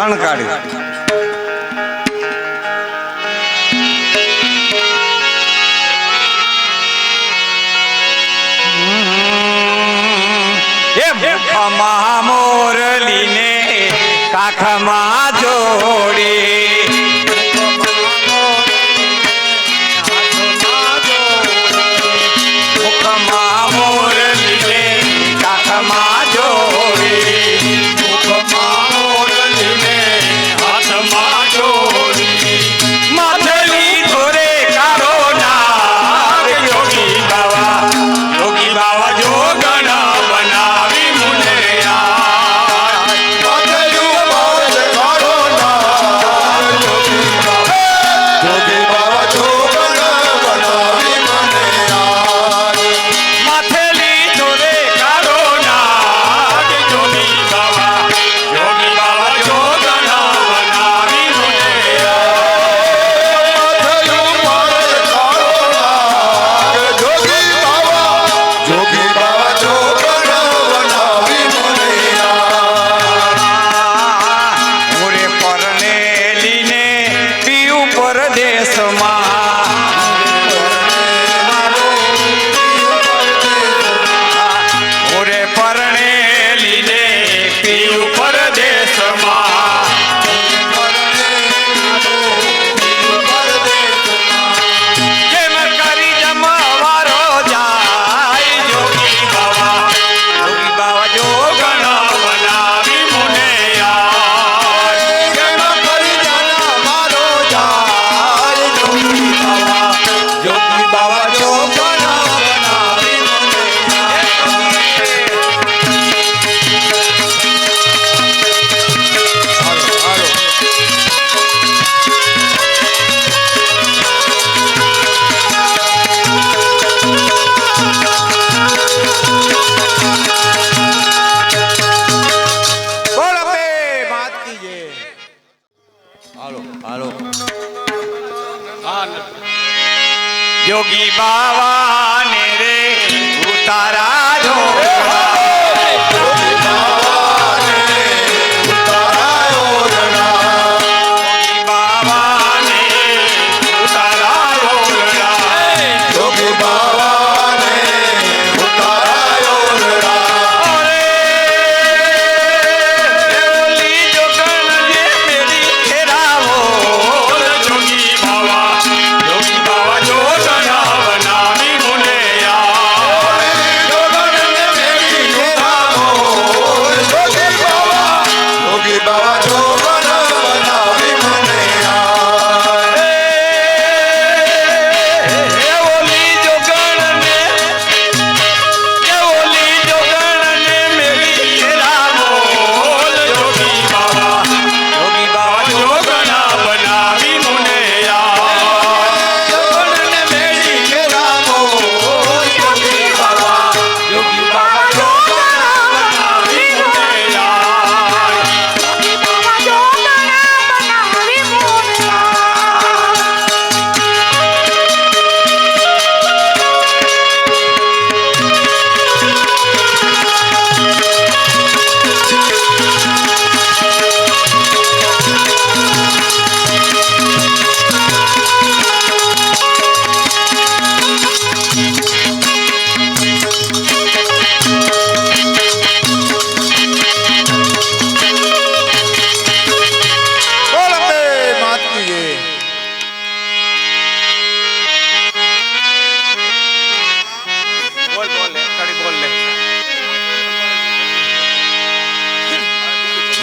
શણકારી મુખમાં મોરલીને કાખમાં જોડી મુખમાં મોરલીને કાખમાં જોડી મુખમાં મોરલીને હાથમાં જોડી માથલી ધોરે કારો નાગ યોગી બાવા જોગણ બનાવી મુને योगी बाबा ने रे उतारा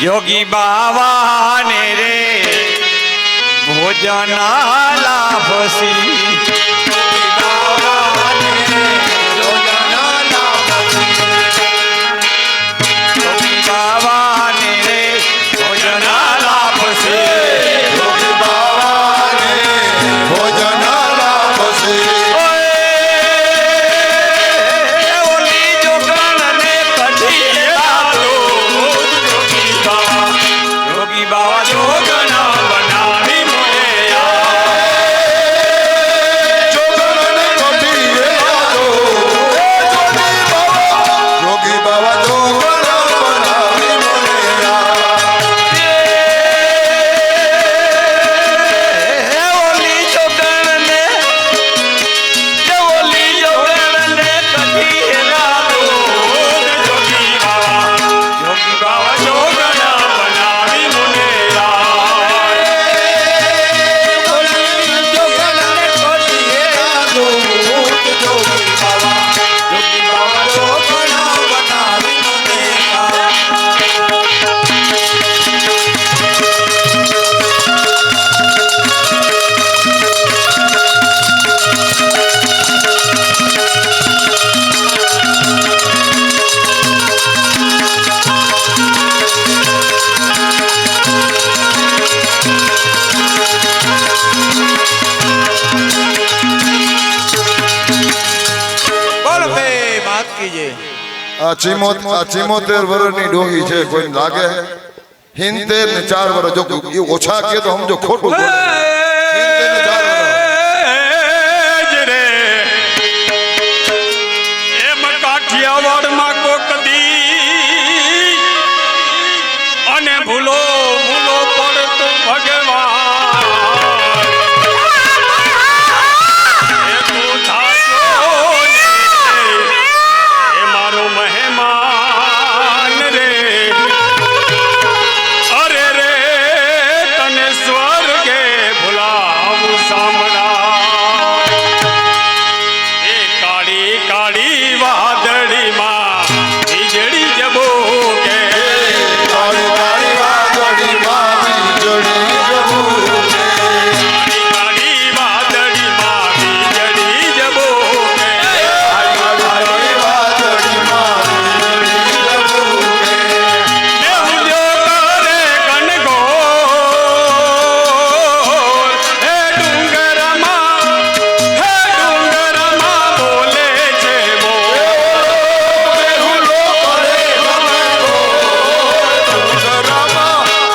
योगी बाबा ने रे भोजन लाभसी बाबा जोगना बनावी मुने કીજે આ 74 વર્ષની ડોહી છે, કોઈ લાગે 70 ને 4 વર્ષ જો એ ઓછા કે તો સમજો ખોટું બોલે 70 ને 4 વર્ષ રે એમ કાઠિયાવાડમાં કોક દી અને ભૂલો ભૂલો પડતું ભગવાન એ તું થાજો ને એ મારો મહેમાન રે અરે રે તને સ્વર્ગે ભૂલાવું સાંભળા એ કાળી કાળી વાદળીમાં વીજળી જબો કે કાળી કાળી વાદળીમાં વીજળી જબો કાળી વાદળીમાં વીજળી જબો કે કાળી વાદળીમાં વીજળી જબો એ ઉડ્યો કરે ઘનઘોર હે ડુંગરમાં બોલે છે મોર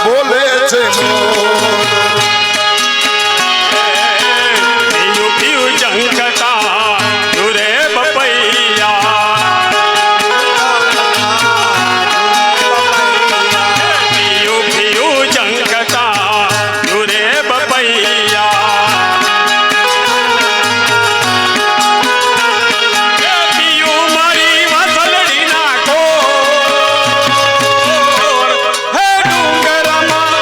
બોલે છે પીયું પીયું ઝંખતા દુરે બપૈયા પીયું પીયું ઝંખતા દુરે બપૈયા પીયું મારી વાસલડી નાખો હે ડુંગરમાં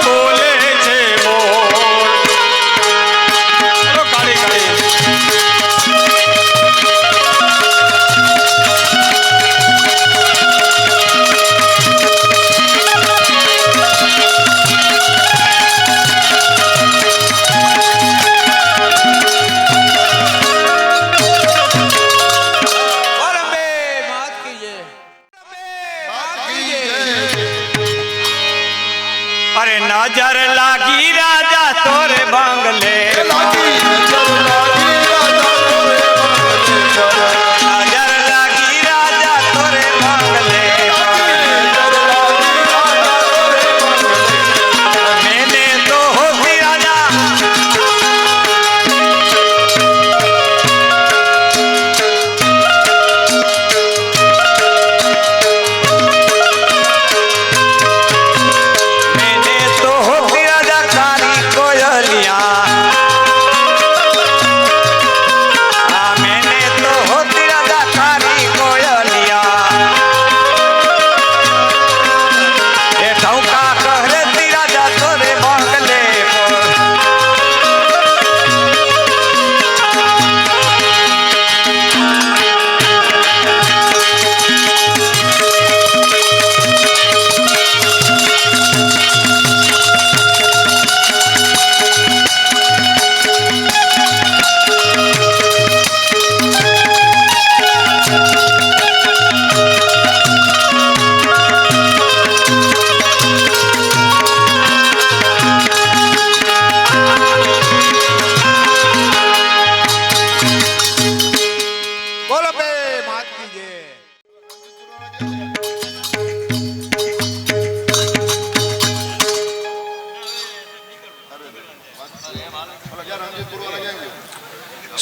બોલે છે મોર કાળી કાળી બોલંબે માત કીજે અરે નજર લાગી રાજા તોરે બંગલે લાગી નજર લાગી રાજા તોરે બંગલે નજર લાગી રાજા તોરે બંગલે મેને તો હોતી રાજા मैंने तो होती राजा काली कोयलिया हाँ मैंने तो होती राजा काली कोयलिया ये ठौका कहती राजा तोरे बंगले બોલંબે માત કીજે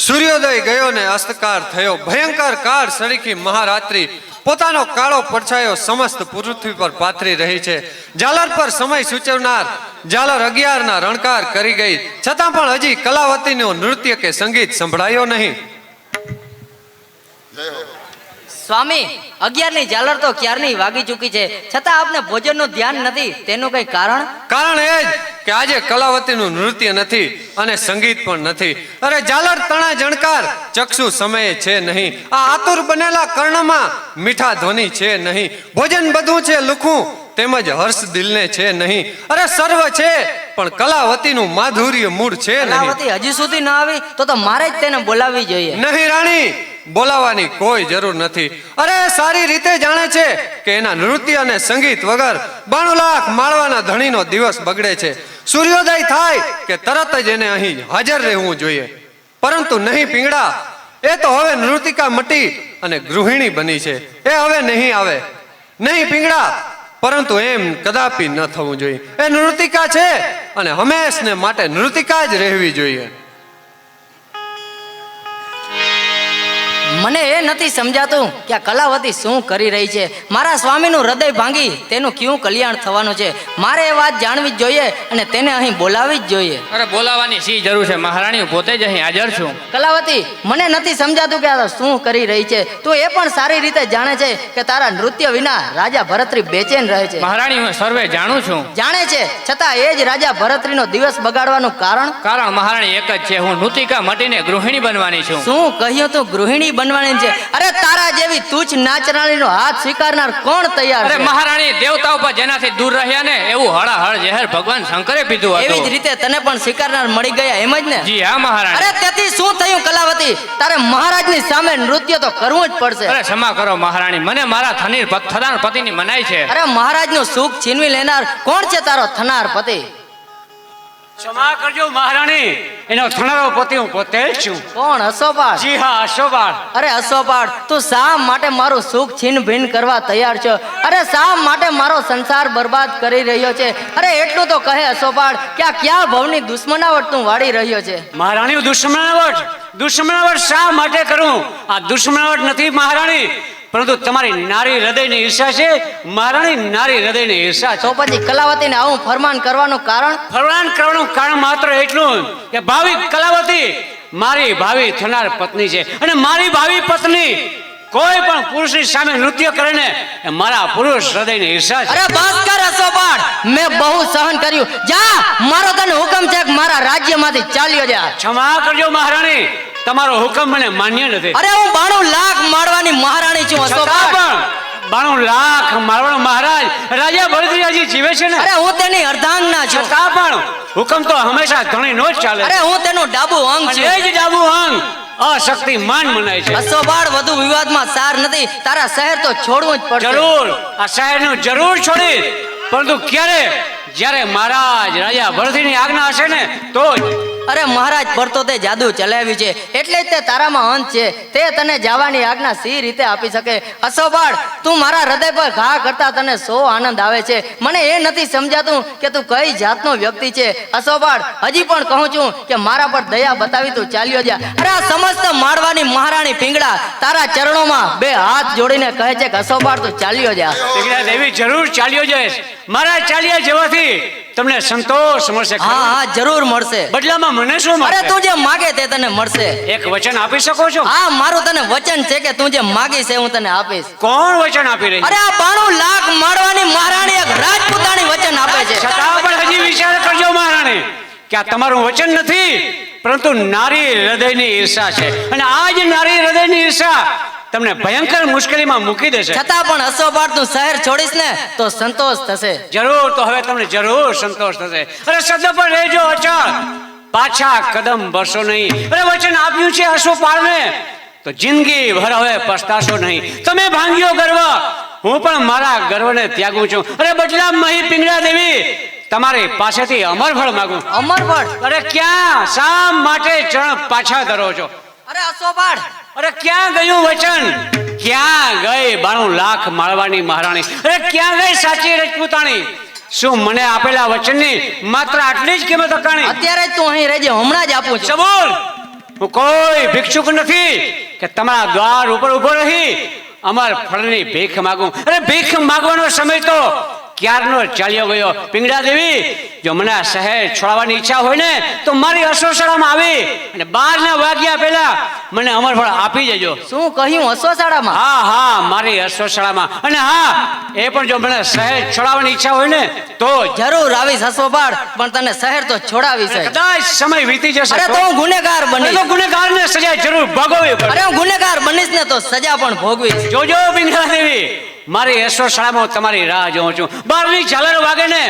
સૂર્યોદય ગયો ને અસ્તકાર થયો, ભયંકર કાળ સરીખી મહારાત્રિ પોતાનો કાળો પડછાયો સમસ્ત પૃથ્વી પર પાથરી રહી છે. ઝાલર પર સમય સૂચવનાર ઝાલર 11 ના રણકાર કરી ગઈ, છતાં પણ હજી કલાવતીનું નૃત્ય કે સંગીત સંભળાયો નહીં. સ્વામી 11 ની ઝાલર તો ક્યારની વાગી ચૂકી છે, છતાં આપને ભોજનનું ધ્યાન નથી. તેનું કઈ કારણ? કારણ એ જ કે આજે કલાવતીનું નૃત્ય નથી અને સંગીત પણ નથી. અરે ઝાલર તણા જણકાર ચક્ષુ સમયે છે નહીં, આ આતુર બનેલા કર્ણમાં મીઠા ધ્વનિ છે નહીં, ભોજન બધું છે લુખું તેમજ હર્ષ દિલને છે નહીં. અરે સર્વ છે પણ કલાવતીનું માધુર્ય મૂળ છે નહીં. કલાવતી હજી સુધી ન આવી તો મારે જ તેને બોલાવવી જોઈએ. નહીં રાણી, બોલાવાની કોઈ જરૂર નથી. અરે સારી રીતે જાણે છે કે એના નૃત્ય અને સંગીત વગર 92 લાખ માળવાના ધણીનો દિવસ બગડે છે. સૂર્યોદય થાય કે તરત જ એને અહીં હાજર રહેવું જોઈએ. પરંતુ નહીં પીંગડા, એ તો હવે નૃતિકા મટી અને ગૃહિણી બની છે. એ હવે નહીં આવે. નહીં પિંગળા, પરંતુ એમ કદાપી ન થવું જોઈએ. એ નૃતિકા છે અને હંમેશને માટે નૃતિકા જ રહેવી જોઈએ. મને એ નથી સમજાતું કે આ કલાવતી શું કરી રહી છે. મારા સ્વામીનું હૃદય ભાંગી તેનું ક્યું કલ્યાણ થવાનું છે. મારે એ વાત જાણવી જ જોઈએ અને તેને અહીં બોલાવી જ જોઈએ. અરે બોલાવાની શી જરૂર છે મહારાણી, હું પોતે જ અહીં હાજર છું. કલાવતી, મને નથી સમજાતું કે આ શું કરી રહી છે. તું એ પણ સારી રીતે જાણે છે કે તારા નૃત્ય વિના રાજા ભરતરી બેચેન રહે છે. મહારાણી, હું સર્વે જાણું છું. જાણે છે, છતાં એ જ રાજા ભરતરીનો દિવસ બગાડવાનું કારણ મહારાણી એક જ છે, હું નૃતિકા મટીને ગૃહિણી બનવાની છું. શું કહ્યું? તું ગૃહિણી બનવાની છે? અરે તારા જેવી તુચ્છ નાચરાણીનો હાથ સ્વીકારનાર કોણ તૈયાર અરે છે? મહારાણી, દેવતાઓ પર જેનાથી દૂર રહ્યા ને એવું હળાહળ ઝેર ભગવાન શંકરે પીધું એવી જ હતું. રીતે તને પણ સ્વીકારનાર મળી ગયા, એમ જ ને? જી હા મહારાણી. અરે તેથી શું થયું કલાવતી? તારે મહારાજની સામે નૃત્ય તો કરવું જ પડશે. અરે ક્ષમા કરો મહારાણી, મને મારા થનાર પતિની મનાઈ છે. અરે મહારાજનું સુખ છીનવી લેનાર કોણ છે તારો થનાર પતિ? ક્ષમા કરજો મહારાણી, એનો થનારો પતિ હું પોતે જ છું. કોણ? અશોપાળ? જી હા, અશોપાળ. અરે અશોપાળ, તું શા માટે મારું સુખ છીન ભીન કરવા તૈયાર છો? અરે શા માટે મારો સંસાર બરબાદ કરી રહ્યો છે? અરે એટલું તો કહે અશોપાળ કે આ ક્યાં ભવની દુશ્મનાવટ તું વાળી રહ્યો છે? મહારાણી, દુશ્મનાવટ શા માટે કરું? આ દુશ્મનાવટ નથી મહારાણી, પરંતુ તમારી નારી હૃદયની ઈર્ષા છે મહારાણી, નારી હૃદયની ઈર્ષા છે. તો પછી કલાવતીને આવું ફરમાન કરવાનું કારણ? ફરમાન કરવાનું કારણ માત્ર એટલું કે ભાવિ કલાવતી મારી ભાવિ થનાર પત્ની છે અને મારી ભાવિ પત્ની કોઈ પણ પુરુષની સામે નૃત્ય કરે ને એ મારા પુરુષ હૃદયની ઈર્ષા છે. અરે બસ કર અશોપાળ, મેં બહુ સહન કર્યું. જા, મારો તને હુકમ છે કે મારા રાજ્યમાંથી ચાલ્યો જા. ક્ષમા કરજો મહારાણી, તમારો હુકમ મને માન્ય નથી. અરે હું 92 લાખ મારવાની મહારાણી છું છતાં અશોપાળ. પણ 92 લાખ મારવાનો મહારાજ રાજા ભરતરીજી જીવે છે ને, અરે હું તેની અર્ધાંગના છું. છતાં પણ હુકમ તો હંમેશા ધણી નો જ ચાલે. અરે હું તેનું ડાબુ અંગ અને છું. એ જ ડાબુ અંગ અશક્તિમાન મનાય છે. અશોપાળ, વધુ વિવાદમાં સાર નથી. તારા શહેર તો છોડવું જ પડશે. જરૂર આ શહેરનું જરૂર છોડી, પરંતુ ક્યારે? જ્યારે મહારાજ રાજા ભરતરીની આજ્ઞા હશે ને તો જ. અરે મહારાજ પર તો તે જાદુ ચલાવ્યું છે, એટલે જ તે તારામાં અંત છે. તે તને જવાની આજ્ઞા સી રીતે આપી શકે? અશોપાળ, તું મારા હૃદય પર ઘા કરતા તને સો આનંદ આવે છે. મને એ નથી સમજાતું કે તું કઈ જાતનો વ્યક્તિ છે. અશોપાળ, હજી પણ કહું છું કે મારા પર દયા બતાવી તું ચાલ્યો જા. અરે આ સમસ્ત માળવાની મહારાણી પિંગળા તારા ચરણોમાં બે હાથ જોડીને કહે છે કે અશોપાળ તું ચાલ્યો જા. પિંગળા દેવી જરૂર ચાલ્યો જઈશ. મારા ચાલ્યા જવાથી તમને સંતોષ મળશે ખરો? હા હા, જરૂર મળશે. બદલામાં મને શું અરે મળશે? તું જે માગે તે તને મળશે. એક વચન આપી શકો છો? હા, મારું તને વચન છે કે તું જે માગીશ એ હું તને આપીશ. કોણ વચન આપી રહી? અરે આ 92 લાખ માળવાની મહારાણી એક રાજપૂતાણી વચન આપે છે. છતાં પણ હજી વિચાર કરજો મહારાણી કે આ તમારું વચન નથી, પરંતુ નારી હૃદયની ઈર્ષા છે. અને આ જ નારી હૃદયની ઈર્ષા તમને ભયંકર મુશ્કેલીમાં મૂકી દેશે. છતાં પણ અશોપાળ તું શહેર છોડીશ ને તો સંતોષ થશે. જરૂર, તો હવે તમને જરૂર સંતોષ થશે. અરે શબ્દ પર રહેજો અચળ, પાછા કદમ ભરશો નહીં. અરે વચન આપ્યું છે અશોપાળને તો જિંદગી ભર હવે પસ્તાશો નહીં. તમે ભાંગ્યો ગર્વ, હું પણ મારા ગર્વને ત્યાગું છું. અરે બદલામાં અહીં પિંગળા દેવી તમારી પાસેથી અમરફળ માંગુ. અમરફળ? અરે ક્યાં શા માટે ચરણ પાછા ધરો છો? અરે અશોપાળ, અરે ક્યાં ગયું વચન? ક્યાં ગઈ 92 લાખ માળવાની મહારાણી? અરે ક્યાં ગઈ સાચી રજપૂતાણી? શું મને આપેલા વચનની માત્ર આટલી જ કિંમત અકાણી? અત્યારે જ તું અહીં રહેજે, હમણાં જ આપું છું. સબૂર, હું કોઈ ભિક્ષુક નથી કે તમારા દ્વાર ઉપર ઉભો રહી અમર ફળની ભીખ માંગુ. અરે ભીખ માંગવાનો સમય તો ક્યારનો ચાલ્યો ગયો. પિંગળા દેવી, જો મને આ શહેર છોડવાની ઈચ્છા હોય ને તો મારી અસોશાળામાં આવી અને 12 વાગ્યા પહેલા મને અમરફળ આપી જજો. શું કહ્યું? અશ્વશાળામાં? હા હા, મારી અશ્વશાળામાં. અને હા, એ પણ જો મને શહેર છોડાવવાની ઈચ્છા હોય ને તો જ. જરૂર આવીશ અશ્વપાળ, પણ તને શહેર તો છોડાવીશ જ. કદાચ સમય વીતી જશે અરે તો હું ગુનેગાર બનીશ. તો ગુનેગારને સજા જરૂર ભોગવવી પડે. અરે હું ગુનેગાર બનીશ ને તો સજા પણ ભોગવીશ. જોજો પિંગળા દેવી, મારી અશ્વશાળામાં તમારી રાહ જોઉં છું. 12ની ઝાલર વાગે ને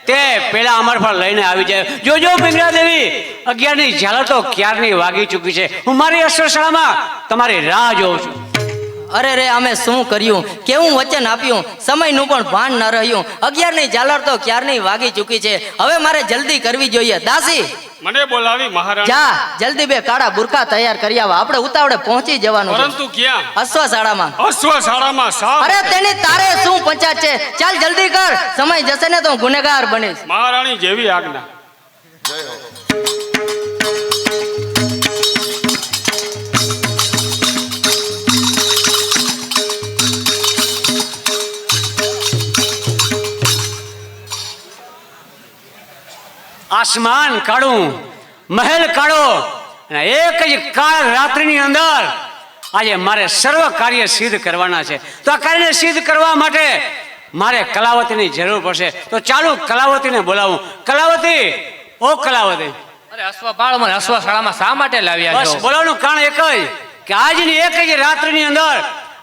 તે પેલા અમરફળ લઈને આવી જાય. જોજો પિંગળા દેવી, 11ની ઝાલર તો ક્યારની વાગી ચૂકી છે. હું મારી અશ્વશાળામાં તમારી રાહ જોઉં છું. અરે રે, અમે શું કર્યું? કેવું વચન આપ્યું? સમયનું પણ ભાન ન રહ્યું. 11ની ઝાલર તો ક્યારની વાગી ચૂકી છે. હવે મારે જલ્દી કરવી જોઈએ. દાસી, મને બોલાવી મહારાણી. જા જલ્દી બે કાળા બુરકા તૈયાર કરી આવા, આપણે ઉતાવળે પહોંચી જવાનું છે. પરંતુ ક્યાં? અશ્વશાળામાં. અશ્વશાળામાં સાપ. અરે તેની તારે શું પંચાયત છે? ચાલ જલ્દી કર, સમય જશે ને તો હું ગુનેગાર બનીશ. મહારાણી જેવી આજ્ઞા. જય હો. આસમાન કાઢું, મહેલ કાઢો, અને એક જ કાળ રાત્રિની અંદર આજે મારે સર્વ કાર્ય સિદ્ધ કરવાના છે. તો આ કાર્યને સિદ્ધ કરવા માટે મારે કલાવતીની જરૂર પડશે. તો ચાલુ કલાવતીને બોલાવું. કલાવતી, ઓ કલાવતી. અરે અશ્વપાળ મને અશ્વશાળામાં શા માટે લાવ્યા બસ છો? બોલાવવાનું કારણ એક જ કે આજની એક જ રાત્રિની અંદર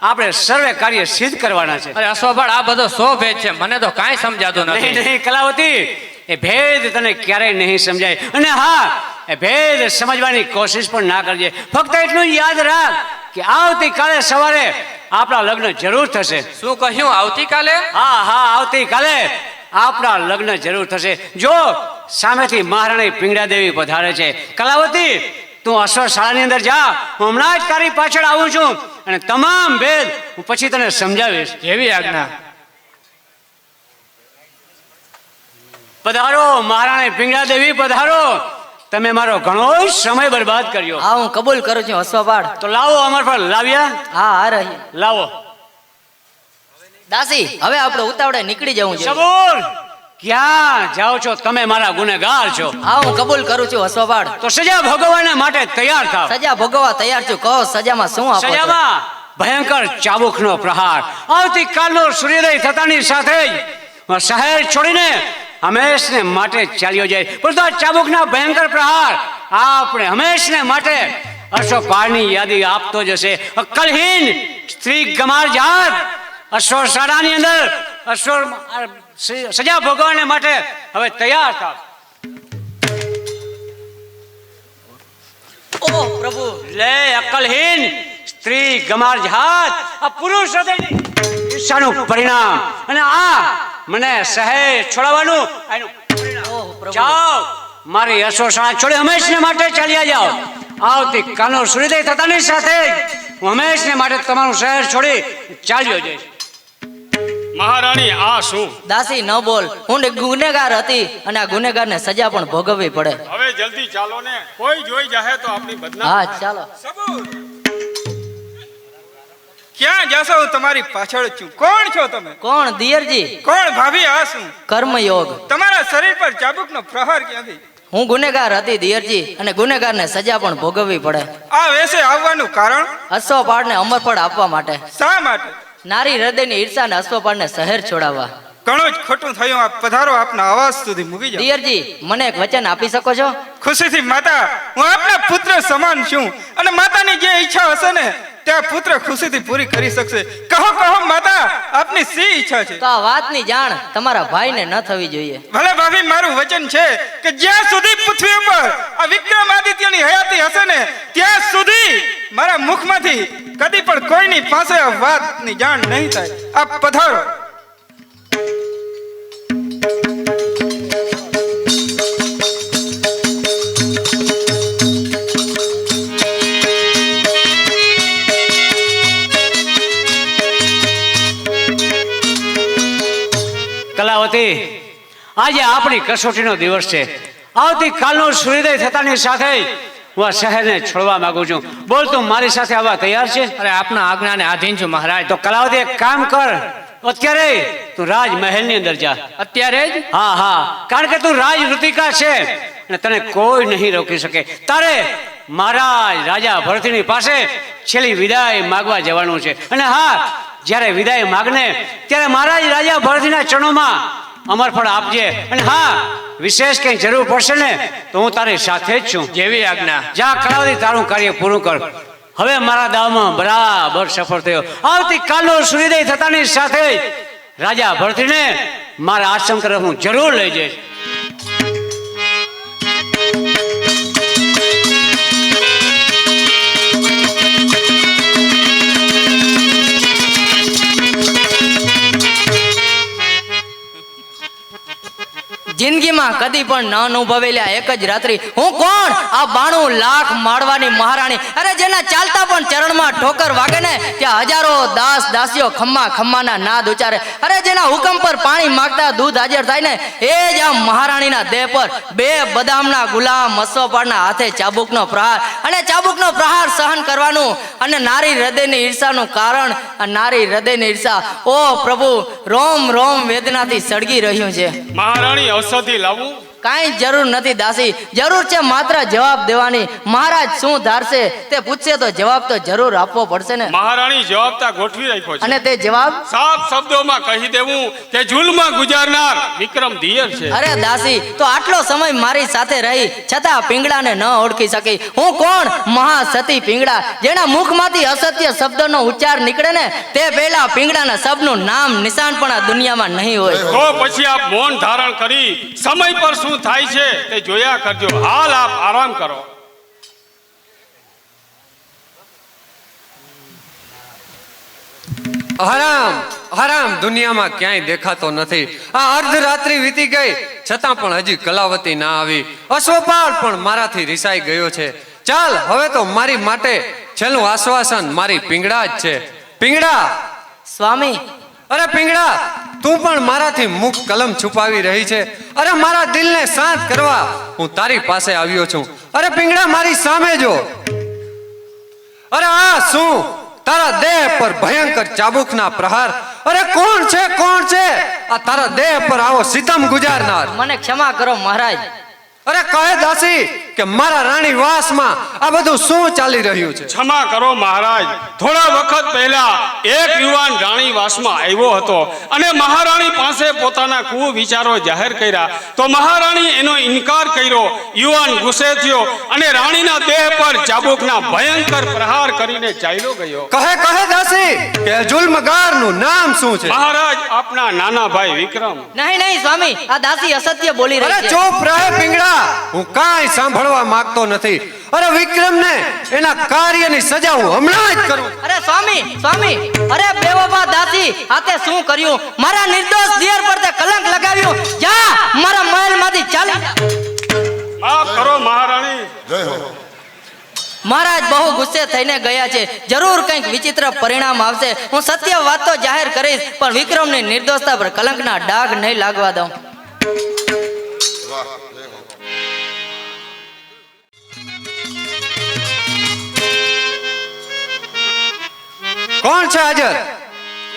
આપણે સર્વે કાર્ય સિદ્ધ કરવાના છે. અરે અશ્વપાળ આ બધો શો ભેદ છે, મને તો કાંઈ સમજાતું નહીં નથી. નહીં કલાવતી, એ ભેદ તને ક્યારેય નહીં સમજાય. અને હા, એ ભેદ સમજવાની કોશિશ પણ ના કરજે. ફક્ત એટલું યાદ રાખ કે આવતીકાલે સવારે આપણા લગ્ન જરૂર થશે. શું કહ્યું? આવતીકાલે? હા હા, આવતીકાલે આપણા લગ્ન જરૂર થશે. જો સામેથી મહારાણી પિંગળા દેવી પધારે છે. કલાવતી, તું અશ્વશાળાની અંદર જા, હું હમણાં જ તારી પાછળ આવું છું અને તમામ ભેદ હું પછી તને સમજાવીશ. જેવી આજ્ઞા. પધારો મહારાણી પિંગળા દેવી, પધારો. તમે મારો ઘણો સમય બરબાદ કર્યો. હા હું કબૂલ કરું છું અશ્વપાળ. તો લાવો, અમાર પર લાવ્યા. હા આ રહી. લાવો. દાસી, હવે આપણે ઉતાવળે નીકળી જવું છે. સબૂર, ક્યાં જાઓ છો? તમે મારા ગુનેગાર છો. હા હું કબૂલ કરું છું અશ્વપાળ. તો સજા ભોગવવાને માટે તૈયાર થાવ. સજા ભોગવવા તૈયાર છું. કહો સજામાં શું આપો છો? સજામાં ભયંકર ચાબુકનો પ્રહાર. આવતીકાલનો સૂર્યોદય થતાની સાથે જ હું શહેર છોડીને હંમેશને માટે ચાલ્યો જાય. પરંતુ આ ચાબુકના ભયંકર પ્રહાર આપણે હંમેશને માટે અશ્વપાળની યાદી આપતો જશે. અક્કલહીન સ્ત્રી ગમાર જાત અશ્વશાળાની અંદર સજા ભોગવવાને માટે હવે તૈયાર થાવ. ઓહ પ્રભુ. લે અક્કલહીન સ્ત્રી ગમાર જાત, આ પુરુષ હૃદયની ઈર્ષાનું પરિણામ, અને આ મને શહેર છોડવાનું એનું પરિણામ. ઓહ પ્રભુ. જાઓ, મારી અશ્વશાળા છોડી હંમેશને માટે ચાલ્યા જાઓ. આવતીકાલનો સૂર્યોદય થતાની સાથે હું હંમેશને માટે તમારું શહેર છોડી ચાલ્યો જઈશ. મહારાણી આ શું? દાસી ન બોલ, હું ગુનેગાર હતી અને આ ગુનેગારને સજા પણ ભોગવવી પડે. હવે જલ્દી ચાલો ને, કોઈ જોઈ જાહે તો આપણી બદનામ. હા ચાલો. સબૂર, ક્યાં જાશો? હું તમારી પાછળ જ છું. કોણ છો તમે? કોણ? દિયરજી. કોણ ભાભી? આ શું? કર્મયોગ. તમારા શરીર પર ચાબુકનો પ્રહાર ક્યાંથી? હું ગુનેગાર હતી દિયરજી, અને ગુનેગારને સજા પણ ભોગવવી પડે. આ વેશે આવવાનું કારણ? અશ્વપાળને અમરફળ આપવા માટે. શા માટે? નારી હૃદયની ઈર્ષા અને અશ્વપાળને શહેર છોડાવવા. ઘણું જ ખોટું થયું. આપ પધારો, આપના અવાજ સુધી મૂકી જાઓ. દિયરજી, મને એક વચન આપી શકો છો? ખુશીથી માતા, હું આપના પુત્ર સમાન છું અને માતાની જે ઈચ્છા હશે ને ત્યાં પુત્ર ખુશીથી પૂરી કરી શકશે. કહો કહો માતા, આપની શી ઈચ્છા છે? તો આ વાતની જાણ તમારા ભાઈને ન થવી જોઈએ. ભલે ભાભી, મારું વચન છે કે જ્યાં સુધી પૃથ્વી ઉપર આ વિક્રમાદિત્યની હયાતી હશે ને ત્યાં સુધી મારા મુખમાંથી કદી પણ કોઈની પાસે આ વાતની જાણ નહીં થાય. આપ પધારો. કલાવતી, આજે આપણી કસોટીનો દિવસ છે. આવતીકાલનો સૂર્યોદય થતાની સાથે હું આ શહેરને છોડવા માંગુ છું. બોલ, તું મારી સાથે આવવા તૈયાર છે? અરે આપના આજ્ઞાને આધીન છું મહારાજ. તો કલાવતી, એક કામ કર, અત્યારે તું રાજમહેલની અંદર જા. અત્યારે જ? હા હા, કારણ કે તું રાજવૃતિકા છે અને તને કોઈ નહીં રોકી શકે. તારે મહારાજ રાજા ભરતની પાસે છેલ્લી વિદાય માગવા જવાનું છે. અને હા, જ્યારે વિદાય માગને ત્યારે મહારાજ રાજા ભરતના ચરણોમાં અમરફળ આપજે. અને હા, વિશેષ કંઈ જરૂર પડશે ને તો હું તારી સાથે જ છું. જેવી આજ્ઞા. જા કલાવતી, તારું કાર્ય પૂરું કર. હવે મારા દાવમાં બરાબર સફળ થયો. આવતીકાલનો સૂર્યોદય થતાની સાથે રાજા ભરતને મારા આશ્રમ તરફ હું જરૂર લઈ જઈશ. જિંદગીમાં જીવનમાં કદી પણ ન અનુભવેલા એક જ રાત્રિ હું કોણ? આ 92 લાખ માળવાની મહારાણી. અરે જેના ચાલતા પણ ચરણમાં ઠોકર વાગે ને ત્યાં હજારો દાસ દાસીઓ ખમ્મા ખમ્માના નાદ ઉચ્ચારે. અરે જેના હુકમ પર પાણી માંગતા દૂધ હાજર થાય ને એ જ આ મહારાણીના દેહ પર 2 બદામના ગુલામ અશ્વપાળના હાથે ચાબુકનો પ્રહાર, અને ચાબુકનો પ્રહાર સહન કરવાનું અને નારી હૃદયની ઈર્ષાનું કારણ આ નારી હૃદયની ઈર્ષા ઓ પ્રભુ રોમ રોમ વેદનાથી સળગી રહ્યું છે. મહારાણી ઔષધિ લાવું? કાંઈ જરૂર નથી દાસી, જરૂર છે માત્ર જવાબ દેવાની. મહારાજ શું ધારશે તે પૂછશે તો જવાબ તો જરૂર આપવો પડશે ને. મહારાણી જવાબતા ગોઠવી રાખ્યો છે. અને તે જવાબ સાફ શબ્દોમાં કહી દેવું કે જુલ્મ ગુજારનાર વિક્રમ દિયર છે. અરે દાસી તો આટલો સમય મારી સાથે રહી છતાં પિંગળાને ન ઓળખી શકી. હું કોણ? મહાસતી પિંગળા, જેના મુખમાંથી અસત્ય શબ્દનો ઉચ્ચાર નીકળે ને તે પહેલા પિંગળાના શબ્દનું નામ નિશાન પણ આ દુનિયામાં નહીં હોય. તો પછી આપ મૌન ધારણ કરી સમય પર શું થાય છે તે જોયા કરજો. હાલ આપ આરામ કરો. આરામ આરામ દુનિયામાં ક્યાંય દેખાતો નથી. આ અર્ધરાત્રિ વીતી ગઈ છતાં પણ હજી કલાવતી ના આવી. અશ્વપાળ પણ મારાથી રિસાઈ ગયો છે. ચાલ હવે તો મારી માટે છેલ્લું આશ્વાસન મારી પિંગળા જ છે. પિંગળા! સ્વામી અરે પિંગળા, તું પણ મારાથી મુખ કલમ છુપાવી રહી છે. અરે મારા દિલને શાંત કરવા હું તારી પાસે આવ્યો છું. અરે પિંગળા, મારી સામે જો. અરે આ શું? તારા દેહ પર ભયંકર ચાબુકના પ્રહાર. અરે કોણ છે, કોણ છે આ તારા દેહ પર આવો સિતમ ગુજારનાર? મને ક્ષમા કરો મહારાજ. અરે કહે દાસી કે મારા રાણી વાસમાં આ બધું શું ચાલી રહ્યું છે? ક્ષમા કરો મહારાજ, થોડા વખત પહેલા એક યુવાન રાણી વાસમાં આવ્યો હતો અને મહારાણી પાસે પોતાના કુવિચારો જાહેર કર્યા તો મહારાણી એનો ઇનકાર કર્યો. યુવાન ગુસ્સે થયો અને રાણીના દેહ પર ચાબુકના ભયંકર પ્રહાર કરીને ચાલ્યો ગયો. કહે દાસી કે જુલ્મગારનું નામ શું છે? મહારાજ, આપના નાના ભાઈ વિક્રમ. નહીં સ્વામી, આ દાસી અસત્ય બોલી રહી અરે છે. ચૂપ રહે પિંગળા, હું કાંઈ સાંભળવા માંગતો નથી. અરે વિક્રમને એના કાર્યની સજા હું હમણાં જ કરું. અરે સ્વામી, અરે બેવફા દાસી, આ તે શું કર્યું? મારા નિર્દોષ દિયર પર તે કલંક લગાવ્યું. જા મારા મહેલમાંથી ચાલી જા. માફ કરો મહારાણી. જય હો. મહારાજ બહુ ગુસ્સે થઈને ગયા છે. જરૂર કંઈક વિચિત્ર પરિણામ આવશે. હું સત્ય વાત તો જાહેર કરીશ, પણ વિક્રમની નિર્દોષતા પર કલંકના ડાઘ નહીં લાગવા દઉં. વાહ, જય હો. કોણ છે હાજર?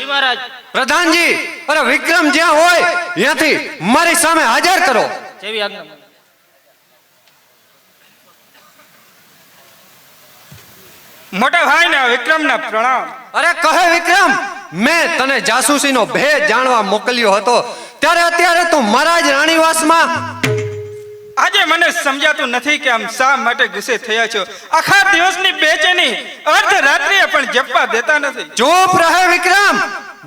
મહારાજ પ્રધાનજી, અરે વિક્રમ જ્યાં હોય ત્યાંથી મારી સામે હાજર કરો. જેવી આજ્ઞા. મોટા ભાઈ ને વિક્રમના પ્રણામ. અરે કહે વિક્રમ, મેં તને જાસૂસીનો ભેદ જાણવા મોકલ્યો હતો, ત્યારે અત્યારે તું મારા જ રાણીવાસમાં. આજે મને સમજાતું નથી કે આમ શા માટે ગુસ્સે થયા છો. આખા દિવસની બેચેની અર્ધરાત્રિએ પણ જપવા દેતા નથી. ચૂપ રહે વિક્રમ,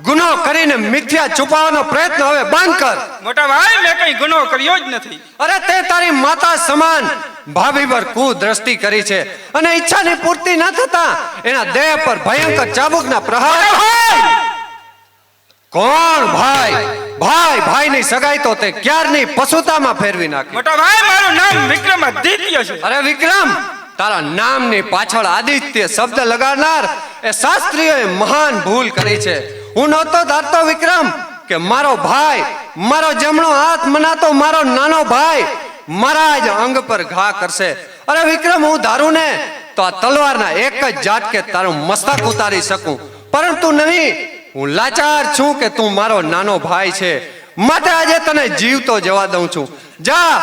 ગુનો કરીને મિથ્યા છુપાવવાનો પ્રયત્ન હવે બંધ કર. મોટા ભાઈ, મેં કઈ ગુનો કર્યો જ નથી. અરે તે તારી માતા સમાન ભાભી પર કુદ્રષ્ટિ કરી છે અને ઈચ્છાની પૂર્તિ ન થતા એના દેહ પર ભયંકર ચાબુકના પ્રહાર. કોણ ભાઈ? ભાઈની સગાઈ તો તે ક્યારની પશુતામાં ફેરવી નાખી. મોટા ભાઈ, મારું નામ વિક્રમાદિત્ય છે. અરે વિક્રમ, તારા નામની પાછળ આદિત્ય શબ્દ લગાડનાર એ શાસ્ત્રીઓએ મહાન ભૂલ કરી છે. હું નહોતો ધારતો વિક્રમ કે મારો ભાઈ, મારો જમણો હાથ મનાતો મારો નાનો ભાઈ મારા જ અંગ પર ઘા કરશે. અરે વિક્રમ, હું ધારું ને તો આ તલવારના એક જ ઝાટકે તારું મસ્તક ઉતારી શકું, પરંતુ નહીં. હું લાચાર છું કે તું મારો નાનો ભાઈ છે, માટે આજે તને જીવતો જવા દઉં છું. જા,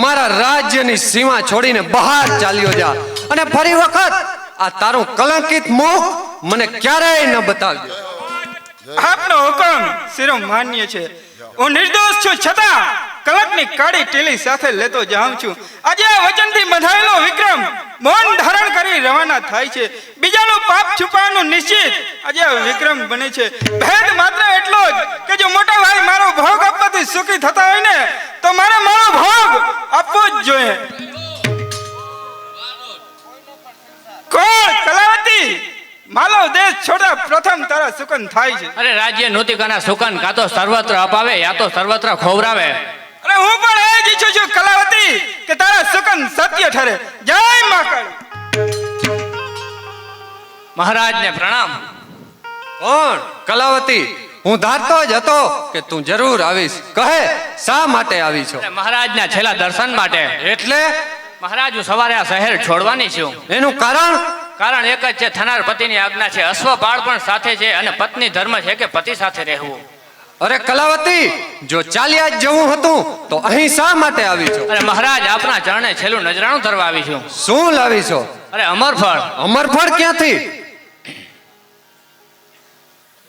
મારા રાજ્યની સીમા છોડીને બહાર ચાલ્યો જા અને ફરી વખત આ તારું કલંકિત મુખ મને ક્યારેય ન બતાવજો. આપનો હુકમ શિરોમાન્ય છે. હું નિર્દોષ છું છતાં કલંકની કાળી ટીલી સાથે લેતો જાઉં છું. આજે આ વચનથી બંધાયેલો વિક્રમ મૌન ધારણ કરી રવાના થાય છે. બીજાનું પાપ છુપાવવાનું નિશ્ચિત આજે આ વિક્રમ બને છે. ભેદ માત્ર એટલો જ કે જો મોટા ભાઈ મારો ભોગ આપવાથી સુખી થતા હોય ને તો મારે મારો ભોગ આપવો જ જોઈએ. કોણ? કલાવતી, માલો દેશ છોડા પ્રથમ તારા સુકન થાય છે. અરે રાજ્ય નૂતિકાના સુકન કાં તો સર્વત્ર અપાવે યા તો સર્વત્ર ખોવરાવે. અને હું પણ એ જ ઈચ્છું છું કલાવતી કે તારા સુકન સત્ય ઠરે. જય મા કાળી. મહારાજને પ્રણામ. કોણ? કલાવતી. હું ધારતો જ હતો કે તું જરૂર આવીશ. કહે શા માટે આવી છો? અને મહારાજના છેલ્લા દર્શન માટે. એટલે મહારાજ હું સવારે આ શહેર છોડવાની છું. એનું કારણ? કારણ એક જ છે, થનાર પતિની આજ્ઞા છે. અશ્વપાળ પણ સાથે છે અને પત્ની ધર્મ છે કે પતિ સાથે રહેવું. અરે કલાવતી, જો ચાલ્યા જ જવું હતું તો અહીં શા માટે આવી છો? અને મહારાજ આપના ચરણે છેલ્લું નજરાણું ધરવા આવી છું. શું લાવી છો? અરે અમરફળ. અમરફળ ક્યાંથી?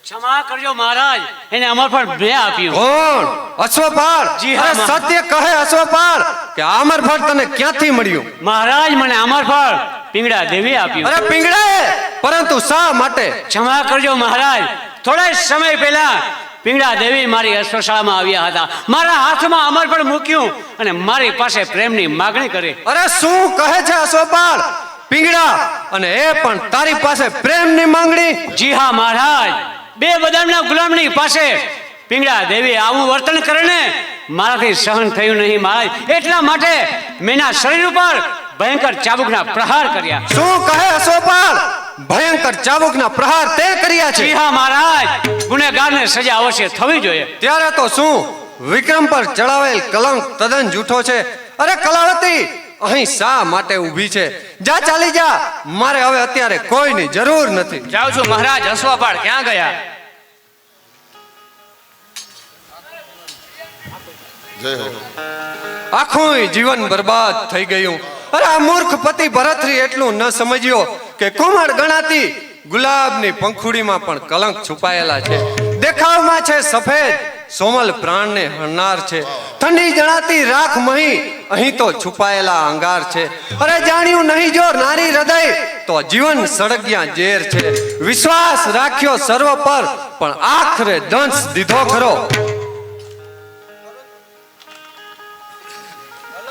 ક્ષમા કરજો મહારાજ, એને અમરફળ મેં આપ્યું. કોણ? અશ્વપાળ. જી હા, અરે સત્ય કહે અશ્વપાળ કે આ અમરફળ તને ક્યાંથી મળ્યું? મહારાજ મને અમરફળ પિંગળા દેવી આપ્યું. અરે પિંગળાએ? પરંતુ શા માટે? ક્ષમા કરજો મહારાજ, થોડા સમય પહેલા પિંગળા દેવી મારી અશ્વશાળામાં આવ્યા હતા. મારા હાથમાં અમરફળ મૂક્યું અને મારી પાસે પ્રેમની માગણી કરી. અરે શું કહે છે અશ્વપાળ? પિંગળા અને એ પણ તારી પાસે પ્રેમની માંગણી? જી હા મહારાજ, બે બદામના ગુલામની પાસે પિંગળા દેવી આવું વર્તન કરે ને મારાથી સહન થયું નહીં મહારાજ. એટલા માટે મેં એના શરીર ઉપર ભયંકર ચાબુકના પ્રહાર કર્યા. શું કહે અશ્વપાળ? ભયંકર ચાબુકના પ્રહાર તે કર્યા છે? જી હા મહારાજ, ગુનેગારને સજા અવશ્ય થવી જોઈએ. ત્યારે તો શું વિક્રમ પર ચડાવેલ કલંક તદ્દન જૂઠો છે. અરે કલાવતી, અહીં શા માટે ઊભી છે? જા, ચાલી જા. મારે હવે અત્યારે કોઈની જરૂર નથી. જાઉં છું મહારાજ. અશ્વપાળ ક્યાં ગયા? જય હો. આખું જીવન બરબાદ થઈ ગયું. અરે આ મૂર્ખ પતિ ભરતરી એટલું ન સમજ્યો કે કોમળ ગણાતી ગુલાબની પંખુડીમાં પણ કલંક છુપાયેલા છે. દેખાવમાં છે સફેદ, સોમલ પ્રાણને હણનાર છે. ઠંડી જણાતી રાખ મહી અહીં તો છુપાયેલા અંગાર છે. અરે જાણ્યું નહીં જો નારી હૃદય તો જીવન સળગ્યા ઝેર છે. વિશ્વાસ રાખ્યો સર્વ પર પણ આખરે દંશ દીધો ખરો.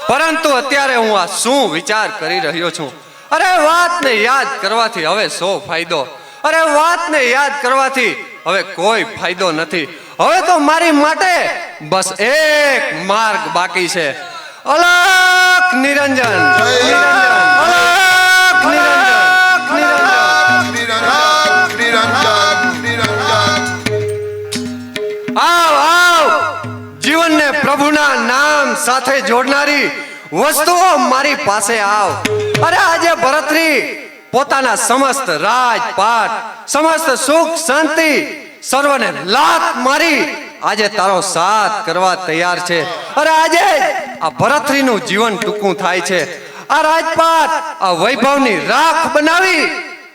પરંતુ અત્યારે હું આ શું વિચાર કરી રહ્યો છું? અરે વાતને યાદ કરવાથી હવે શો ફાયદો? અરે વાતને યાદ કરવાથી હવે કોઈ ફાયદો નથી. હવે તો મારી માટે બસ એક માર્ગ બાકી છે. અલખ નિરંજન, અલખ નિરંજન, આવ આવ. જીવનને પ્રભુના નામ સાથે જોડનારી વસ્તુઓ મારી પાસે આવ. અરે આજે ભરતરી પોતાના સમસ્ત રાજપાટ, સમસ્ત સુખ શાંતિ સર્વને લાત મારી આજે તારો સાથ કરવા તૈયાર છે. અરે આજે આ ભરતરીનું જીવન ટૂંકું થાય છે. આ રાજપાટ, આ વૈભવની રાખ બનાવી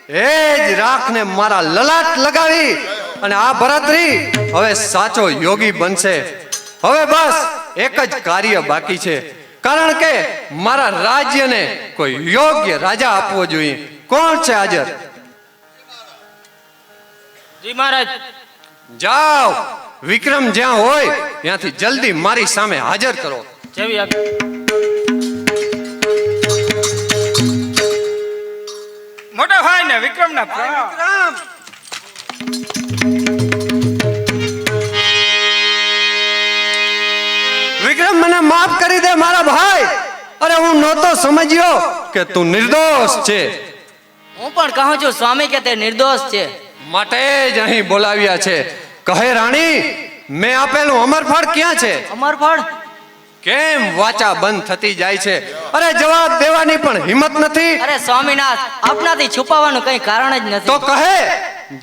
એ જ રાખને મારા લલાટ લગાવી અને આ ભરતરી હવે સાચો યોગી બનશે. હવે બસ એક જ કાર્ય બાકી છે, કારણ કે મારા રાજ્યને કોઈ યોગ્ય રાજા આપવો જોઈએ. કોણ છે હાજર? જી મહારાજ. જાઓ, વિક્રમ જ્યાં હોય ત્યાંથી જલ્દી મારી સામે હાજર કરો. જેવી આજ્ઞા. મોટા ભાઈ ને વિક્રમના પ્રણામ. વિક્રમ, મને માફ કરી દે મારા ભાઈ. અરે હું નહોતો સમજ્યો કે તું નિર્દોષ છે. હું પણ કહું છું સ્વામી કે તે નિર્દોષ છે. માટે જ અહીં બોલાવ્યા છે. કહે રાણી, મેં આપેલું અમરફળ ક્યાં છે? અમરફળ? કેમ વાચા બંધ થતી જાય છે? અરે જવાબ દેવાની પણ હિંમત નથી. અરે સ્વામીનાથ, આપનાથી છુપાવવાનું કઈ કારણ જ નથી. તો કહે,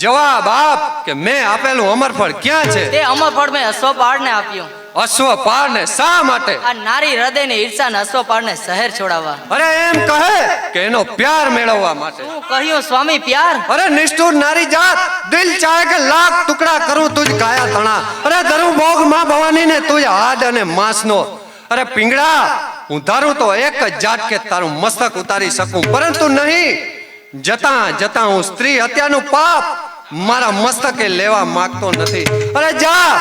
જવાબ આપ કે મેં આપેલું અમરફળ ક્યાં છે? તે અમરફળ મેં અશ્વપાળને આપ્યું. અશ્વપાળને શા માટે? આ નારી હૃદયની ઈર્ષાને અશ્વપાળને શહેર છોડાવવા. અરે એમ કહે કે એનો પ્યાર મેળવવા માટે. શું કહ્યું સ્વામી? પ્યાર? અરે નિષ્ઠુર નારી જાત, દિલ ચાહે કે લાખ ટુકડા કરું તુજ કાયા તણા. અરે ધરું ભોગ માં ભવાની ને તુજ હાડ અને માંસનો. અરે પિંગળા, હું ધારું તો એક જ ઝાટકે તારું મસ્તક ઉતારી શકું, પરંતુ નહીં. જતા જતા હું સ્ત્રી હત્યાનું પાપ મારા મસ્તકે લેવા માંગતો નથી. અરે જા,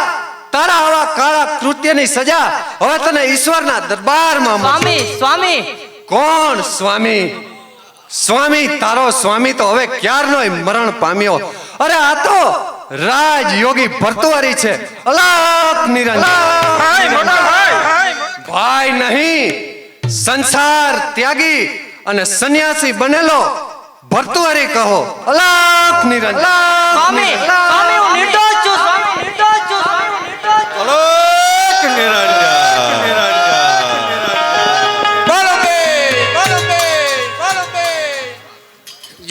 તારા આવા કાળા કૃત્યની સજા હવે તને ઈશ્વરના દરબારમાં મળશે. સ્વામી, સ્વામી. કોણ સ્વામી? સ્વામી, તારો સ્વામી તો હવે ક્યારનોય મરણ પામ્યો. અરે આ તો રાજયોગી ભરતુઆરી છે. અલખ નિરંજન. ભાઈ મોટા ભાઈ. ભાઈ નહીં, સંસાર ત્યાગી અને સંન્યાસી બનેલો ભર્તુહરી કહો. અલાપ નિરંજન. સ્વામી સ્વામી હું નિર્દોષ છું સ્વામી નિર્દોષ છું સ્વામી નિર્દોષ છું. અલોક નિરંજન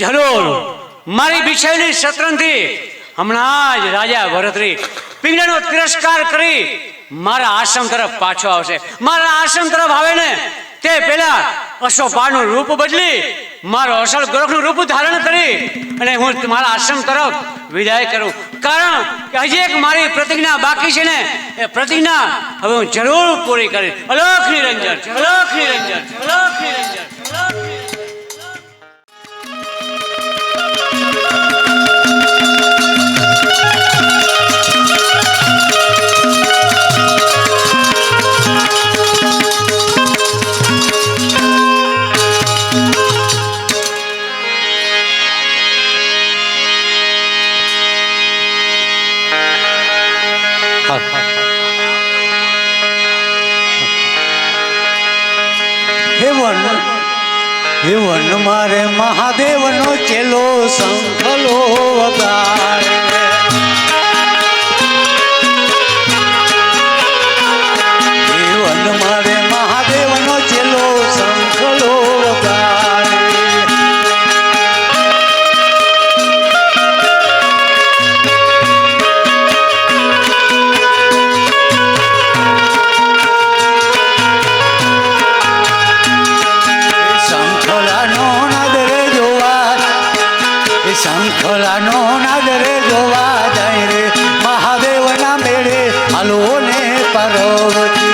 જરૂર મારી બિછાયેલી શતરંજથી હમણાં જ રાજા ભરતરી પિંગળાનો તિરસ્કાર કરી મારા આશ્રમ તરફ પાછો આવશે. મારા આશ્રમ તરફ આવે ને તે પહેલા અશ્વપાળનું રૂપ બદલી મારો અસલ ગોરખનું રૂપ ધારણ કરી અને હું મારા આશ્રમ તરફ વિદાય કરું. કારણ કે હજી એક મારી પ્રતિજ્ઞા બાકી છે ને, એ પ્રતિજ્ઞા હવે હું જરૂર પૂરી કરીશ. અલોક નિરંજન, અલોક નિરંજન, અલોક નિરંજન, અલોક નિરંજન. હેવન મારે મહાદેવનો ચેલો શંખલો વગાડે. હેવન મારે મહાદેવનો ચેલો શંખલો વગાડે. શંખલાનો નાદ રે જોવા જાય રે મહાદેવના મેળે હાલો ને પાર્વતી.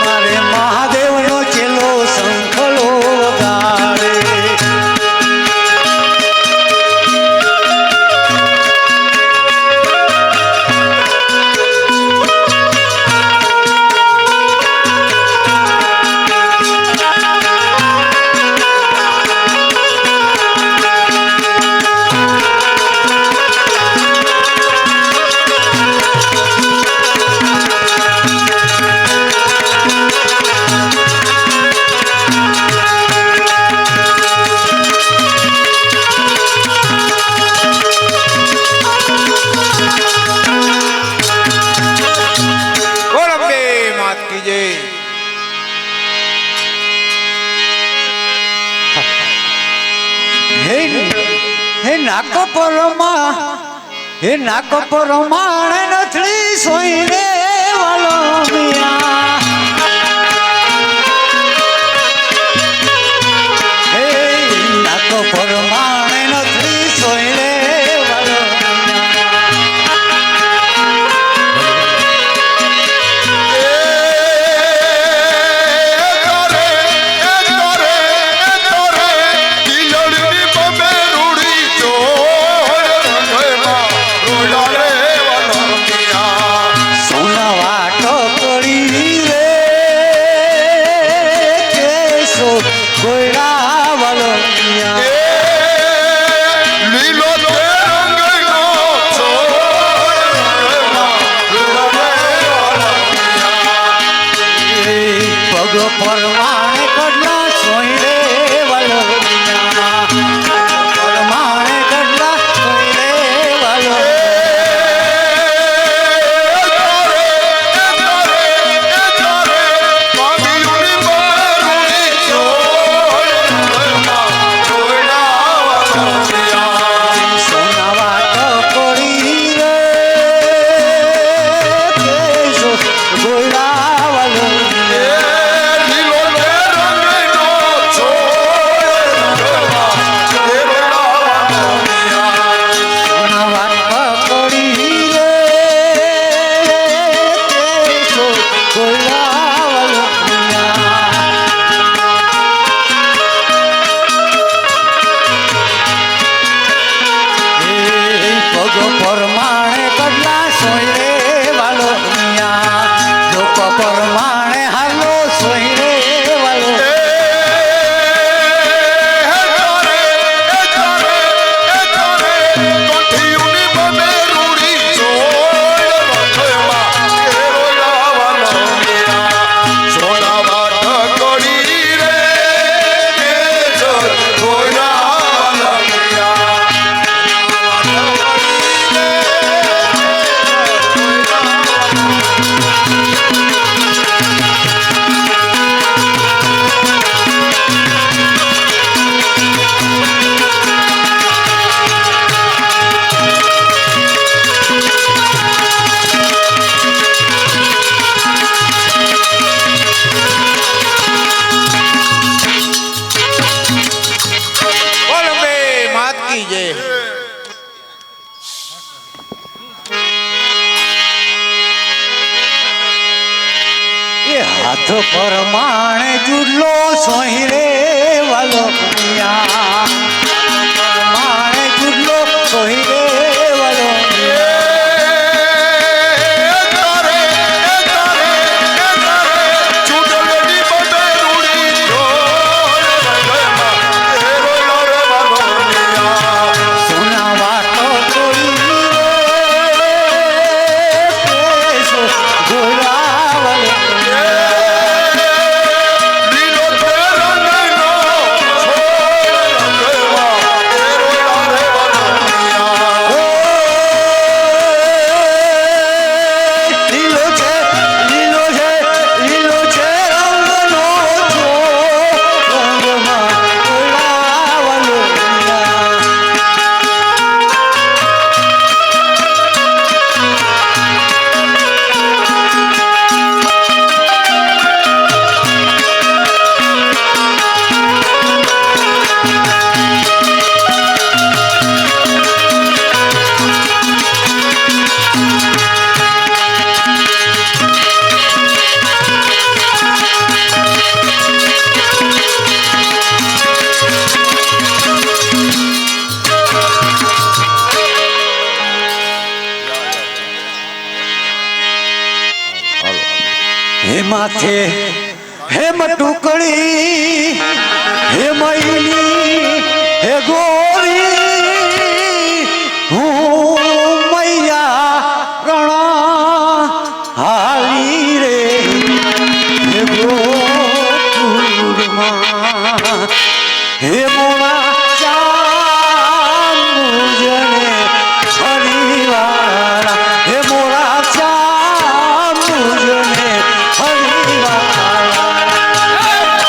મારે મહાદેવનો ચેલો શંખલો વગાડે. હે નાકો પરમાણે નથળી સોઈને વાલો મિયા. હે નાકો પરમાણે નથળી સોઈને વાલો પરમાણે કડલા સોયરે વાલો પરમાણે કડલા સોયરે વાલો. સોના વાટો કરી રે ગોળા વાલો. પરમાણે કડલા સોયરે વાલો લોક પરમાણે હાલો સોયરે વાલો. કોઠીયુની બમે હાથ પરમાણે જુડલો સોહી રે વાલો મિયા પરમાણે જુડલો સોહી રે વાલો હે માથે હે મટુકડી હે મૈલી હે ગોરી હું મૈયા રણ હાલી રે હે ગોકુળમાં હે મોણા ચામુજને હરિવાળા હે મોણા ચામુજને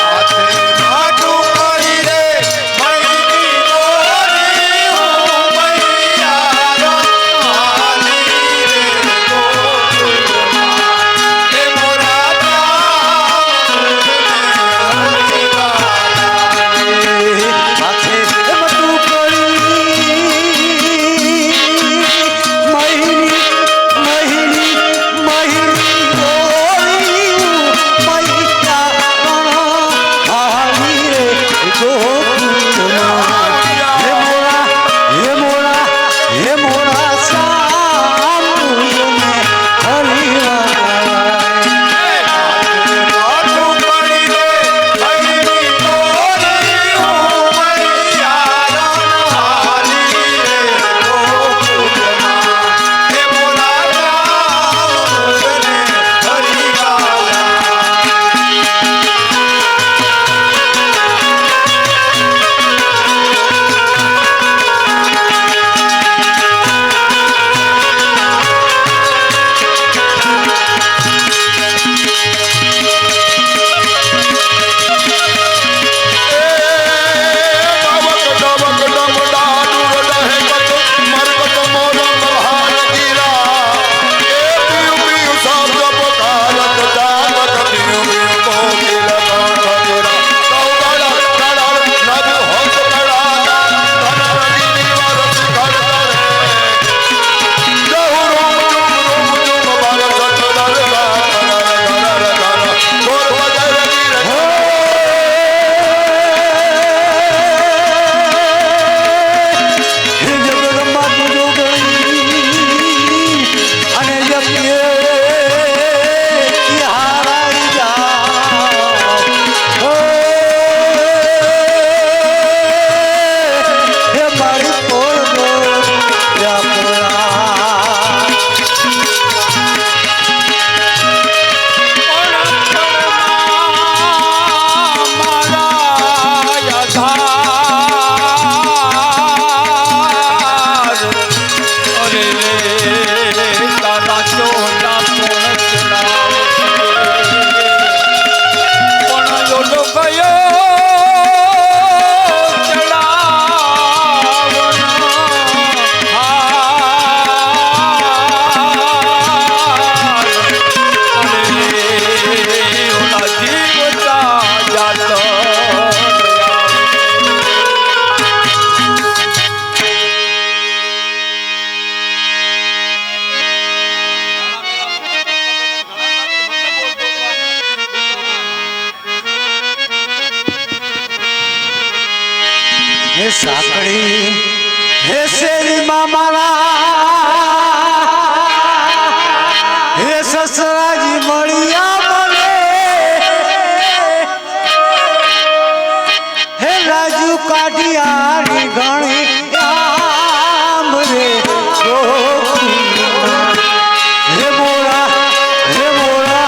માથે માથું કરી રે મૈલી ગોરી દશરાજી મળ્યા મને હે રાજુ કાઢિયાની ઘણી આમ રે હે મોરા હે મોરા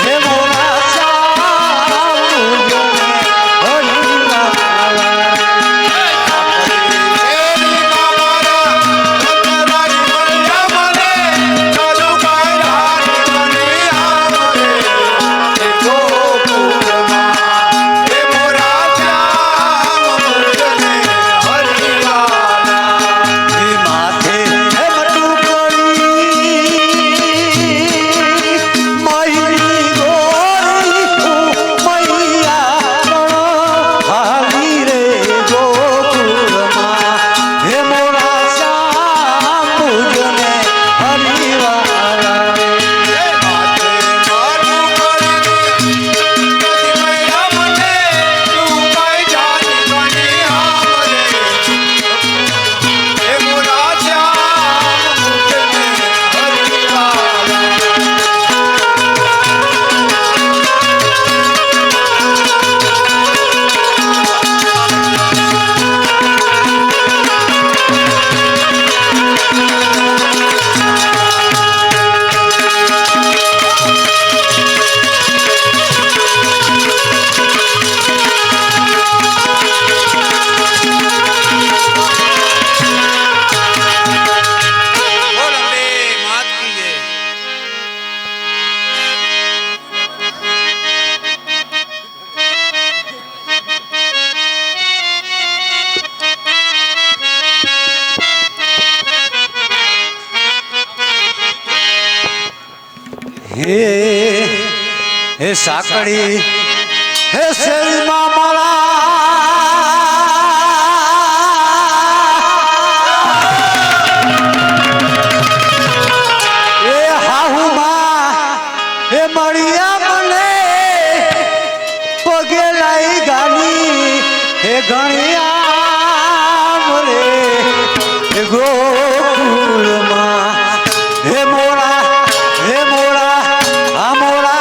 હે મોરા હે સાકડી હે શેરીમાં મારા એ હાહુમાં હે મળ્યા મને પગે લાઈ ગાલી હે ઘણિયા રે હે ગોકુળમાં હે મોરા હે મોરા આ મોરા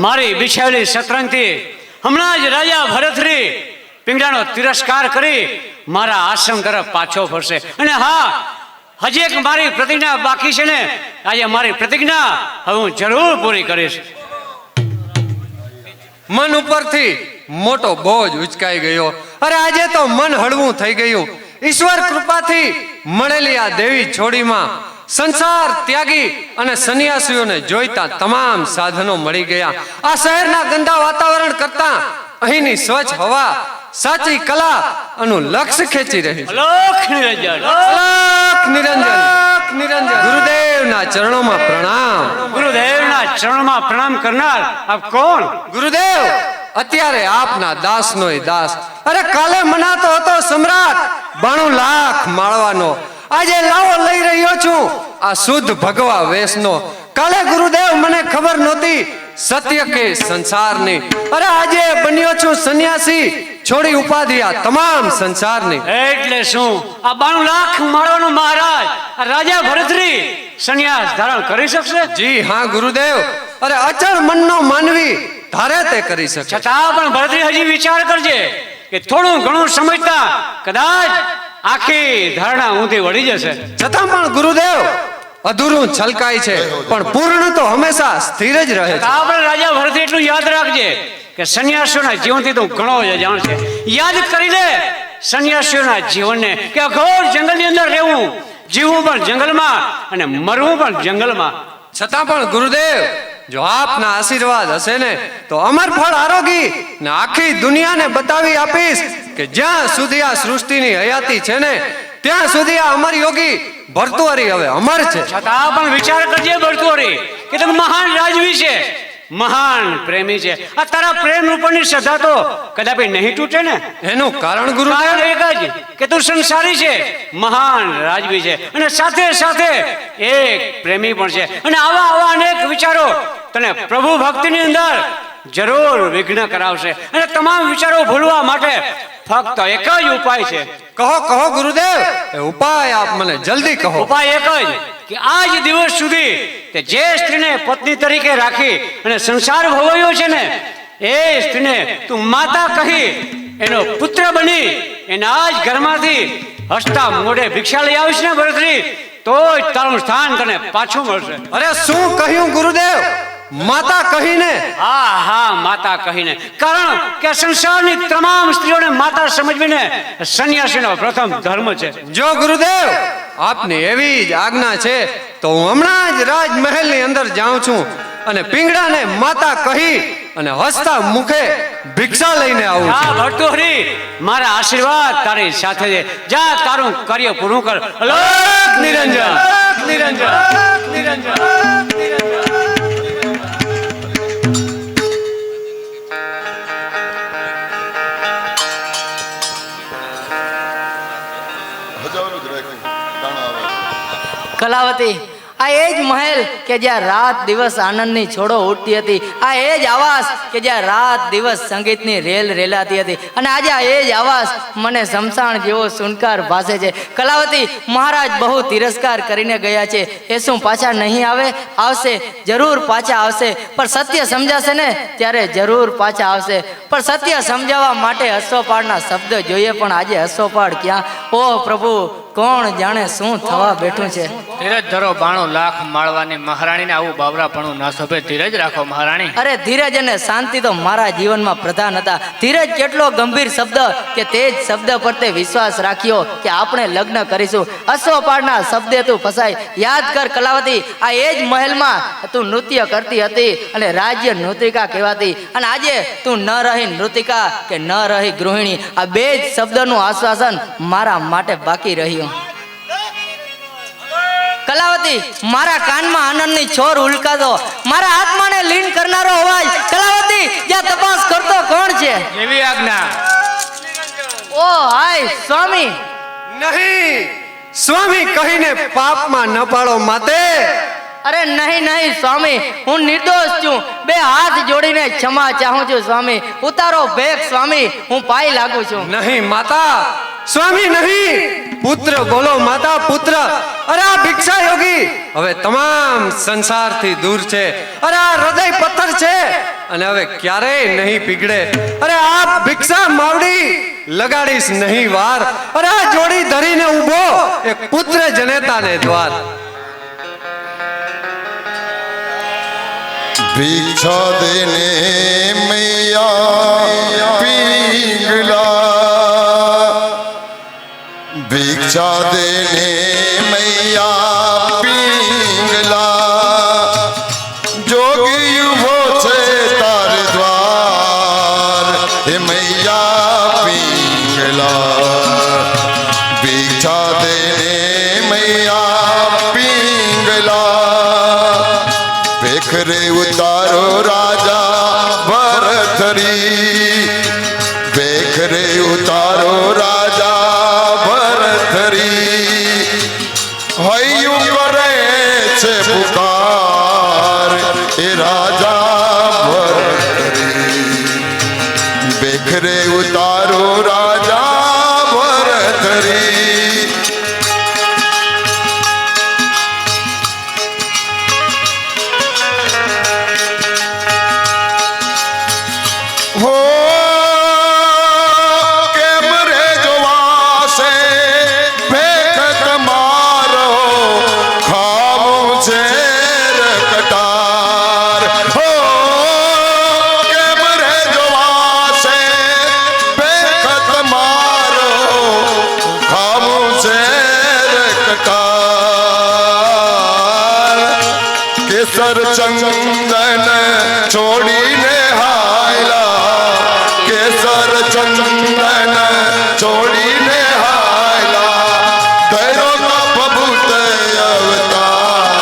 મારી બિછાવેલી શતરંજથી હમણાં જ રાજા ભરતરી પિંગળાનો તિરસ્કાર કરી મારા આશ્રમ તરફ પાછો ફરશે. અને હા, હજી એક મારી પ્રતિજ્ઞા બાકી છે ને, આજે મારી પ્રતિજ્ઞા હવે હું જરૂર પૂરી કરીશ. મન ઉપરથી મોટો બોજ ઉચકાઈ ગયો. અરે આજે તો મન હળવું થઈ ગયું. ઈશ્વર કૃપાથી મળેલી આ દેવી છોડીમાં સંસાર ત્યાગી અને સંન્યાસીઓને જોઈતા તમામ સાધનો મળી ગયા. આ શહેરના ગંદા વાતાવરણ કરતા અહીંની સ્વચ્છ હવા સાચી કલા અનું લક્ષ્ય ખેંચી રહી છે. અલોખ નિરંજન અલખ નિરંજન ગુરુદેવના ચરણોમાં પ્રણામ. ગુરુદેવના ચરણમાં પ્રણામ કરનાર આપ કોણ? ગુરુદેવ, અત્યારે આપના દાસનોય દાસ. અરે કાલે મનાતો હતો સમ્રાટ 92 લાખ માળવાનો. આજે લાવો લઈ રહ્યો છું આ શુદ્ધ ભગવા વેશનો. કાલે ગુરુદેવ મને ખબર નહોતી સત્ય કે સંસારની. અરે આજે બન્યો છું સંન્યાસી, છોડી ઉપાધિ આ તમામ સંસારની. એટલે શું આ 92 લાખ માળવાનો મહારાજ આ રાજા ભરતરી સંન્યાસ ધારણ કરી શકશે? જી હા ગુરુદેવ. અરે અચળ મનનો માનવી ધારે તે કરી શકે. છતાં પણ ભરતરી હજી વિચાર કરજે કે થોડું ઘણું સમજતા કદાચ આખી ધારણા ઊંધી વળી જશે. છતાં પણ ગુરુદેવ અધૂરું છલકાય છે પણ પૂર્ણ તો હંમેશા સ્થિર જ રહે છે. આપણે રાજા ભરતરી એટલું યાદ રાખજે કે સંન્યાસીઓના જીવનથી તો ઘણો જ જાણ છે. યાદ કરી લે સંન્યાસીઓના જીવનને કે અઘોર જંગલની અંદર રહેવું, જીવવું પણ જંગલમાં અને મરવું પણ જંગલમાં. છતાં પણ ગુરુદેવ જો આપના આશીર્વાદ હશે ને તો અમર ફળ આરોગી ને આખી દુનિયાને બતાવી આપીશ કે જ્યાં સુધી આ સૃષ્ટિની હયાતી છે ને ત્યાં સુધી આ અમર યોગી ભર્તુહરી હવે અમર છે. છતાં પણ વિચાર કરજે ભરતુહરી કે તમે મહાન રાજવી છે, મહાન પ્રેમી છે. આ તારા પ્રેમ ઉપરની શ્રદ્ધા તો કદાપી નહીં તૂટે ને? એનું કારણ ગુરુદેવ કારણ એક જ કે તું સંસારી છે, મહાન રાજવી છે અને સાથે સાથે એક પ્રેમી પણ છે. અને આવા અનેક વિચારો તને પ્રભુ ભક્તિની અંદર જરૂર વિઘ્ન કરાવશે. અને તમામ વિચારો ભૂલવા માટે ફક્ત એક જ ઉપાય છે. કહો ગુરુદેવ, એ ઉપાય આપ મને જલ્દી કહો. ઉપાય એક જ કે આજ દિવસ સુધી તે જે સ્ત્રીને પત્ની તરીકે રાખી અને સંસાર ભોગવ્યો છે ને એ સ્ત્રીને તું માતા કહી એનો પુત્ર બની એના જ ઘરમાંથી હસતા મોઢે ભિક્ષા લઈ આવીશ ને ભરતરી, તો જ તારું સ્થાન તને પાછું મળશે. અરે શું કહ્યું ગુરુદેવ? માતા કહીને? હા માતા કહીને. કારણ કે સંસારની તમામ સ્ત્રીઓને માતા સમજવીને સંન્યાસીનો પ્રથમ ધર્મ છે. જો ગુરુદેવ આપની એવી જ આજ્ઞા છે તો હું હમણાં જ રાજમહેલની અંદર જાઉં છું અને પિંગળાને માતા કહી અને હસતા મુખે ભિક્ષા લઈને આવું છું. ભરતુહરી, મારા આશીર્વાદ તારી સાથે છે. જા તારું કાર્ય પૂરું કર. અલોક નિરંજન કલાવતી, આ એ જ મહેલ કે જ્યાં રાત દિવસ આનંદની છોડો ઉડતી હતી. આ એ જ આવાસ કે જ્યાં રાત દિવસ સંગીતની રેલ રેલાતી હતી. અને આજે આ એ જ આવાસ મને શમશાન જેવો સુનકાર ભાસે છે. કલાવતી, મહારાજ બહુ તિરસ્કાર કરીને ગયા છે. એ શું પાછા નહીં આવે? આવશે, જરૂર પાછા આવશે. પણ સત્ય સમજાશે ને ત્યારે જરૂર પાછા આવશે. પણ સત્ય સમજાવવા માટે અશ્વપાળના શબ્દ જોઈએ, પણ આજે અશ્વપાળ ક્યાં? ઓહ પ્રભુ, કોણ જાણે શું થવા બેઠું છે. ધીરજ ધરો 92 લાખ માળવાની મહારાણીને આવું બાવરાપણું ના શોભે. ધીરજ રાખો મહારાણી. અરે ધીરજ અને શાંતિ તો મારા જીવનમાં પ્રધાન હતા. ધીરજ કેટલો ગંભીર શબ્દ કે તે જ શબ્દ પર તે વિશ્વાસ રાખ્યો કે આપણે લગ્ન કરીશું. અશ્વપાળના શબ્દે તું ફસાય. યાદ કર કલાવતી, આ એ જ મહેલમાં તું નૃત્ય કરતી હતી અને રાજ્ય નૃતિકા કહેવાતી. અને આજે તું ન રહી નૃતિકા કે ન રહી ગૃહિણી. આ બે જ શબ્દનું આશ્વાસન મારા માટે બાકી રહ્યું. કલાવતી, મારા કાનમાં આનંદની છોર ઉલકાતો, મારા આત્માને લીન કરનારો અવાજ. કલાવતી, જ્યાં તપાસ કરતો કોણ છે? જેવી આજ્ઞા. ઓ હાય સ્વામી. નહીં, સ્વામી કહીને પાપમાં ન પાડો માતે. અરે નહીં સ્વામી, હું નિર્દોષ છું. બે હાથ જોડીને ક્ષમા ચાહું છું સ્વામી. ઉતારો ભેખ સ્વામી, હું પાઈ લાગુ છું. નહીં માતા, સ્વામી નહીં. પુત્ર બોલો માતા, પુત્ર. અરે આ ભિક્ષા યોગી હવે તમામ સંસારથી દૂર છે. અરે આ હૃદય પથ્થર છે અને હવે ક્યારેય નહીં પીગળે. અરે આ ભિક્ષા માવડી લગાડીશ નહીં વાર. અરે આ જોડી ધરીને ઊભો એક પુત્ર જનેતાને દ્વાર. ભિક્ષા દેને મૈયા પિંગલા, ભિક્ષા દેને મૈયા પિંગલા, જોગી ઉભો છે તાર દ્વાર. હે मैया पिंगला भिक्षा देने मैया पिंगला बेखरे उतारो राजा भरथरी बेखरे उतारो राजा भरथरी हयू करे છે પુકાર એ રાજા ભરથરી બેખરે ઉતારો રાજા ભરથરી હો કેમ રે જોવાશે ભેખ તમારો ખાવું છે રકટાર હો કેમ રે જોવાશે ભેખ તમારો ખાવું છે રકટાર કેસર ચંદન છોડીને હાયલા કેસર ચંદન છોડીને હાયલા ધૈરો કપભૂત અવતાર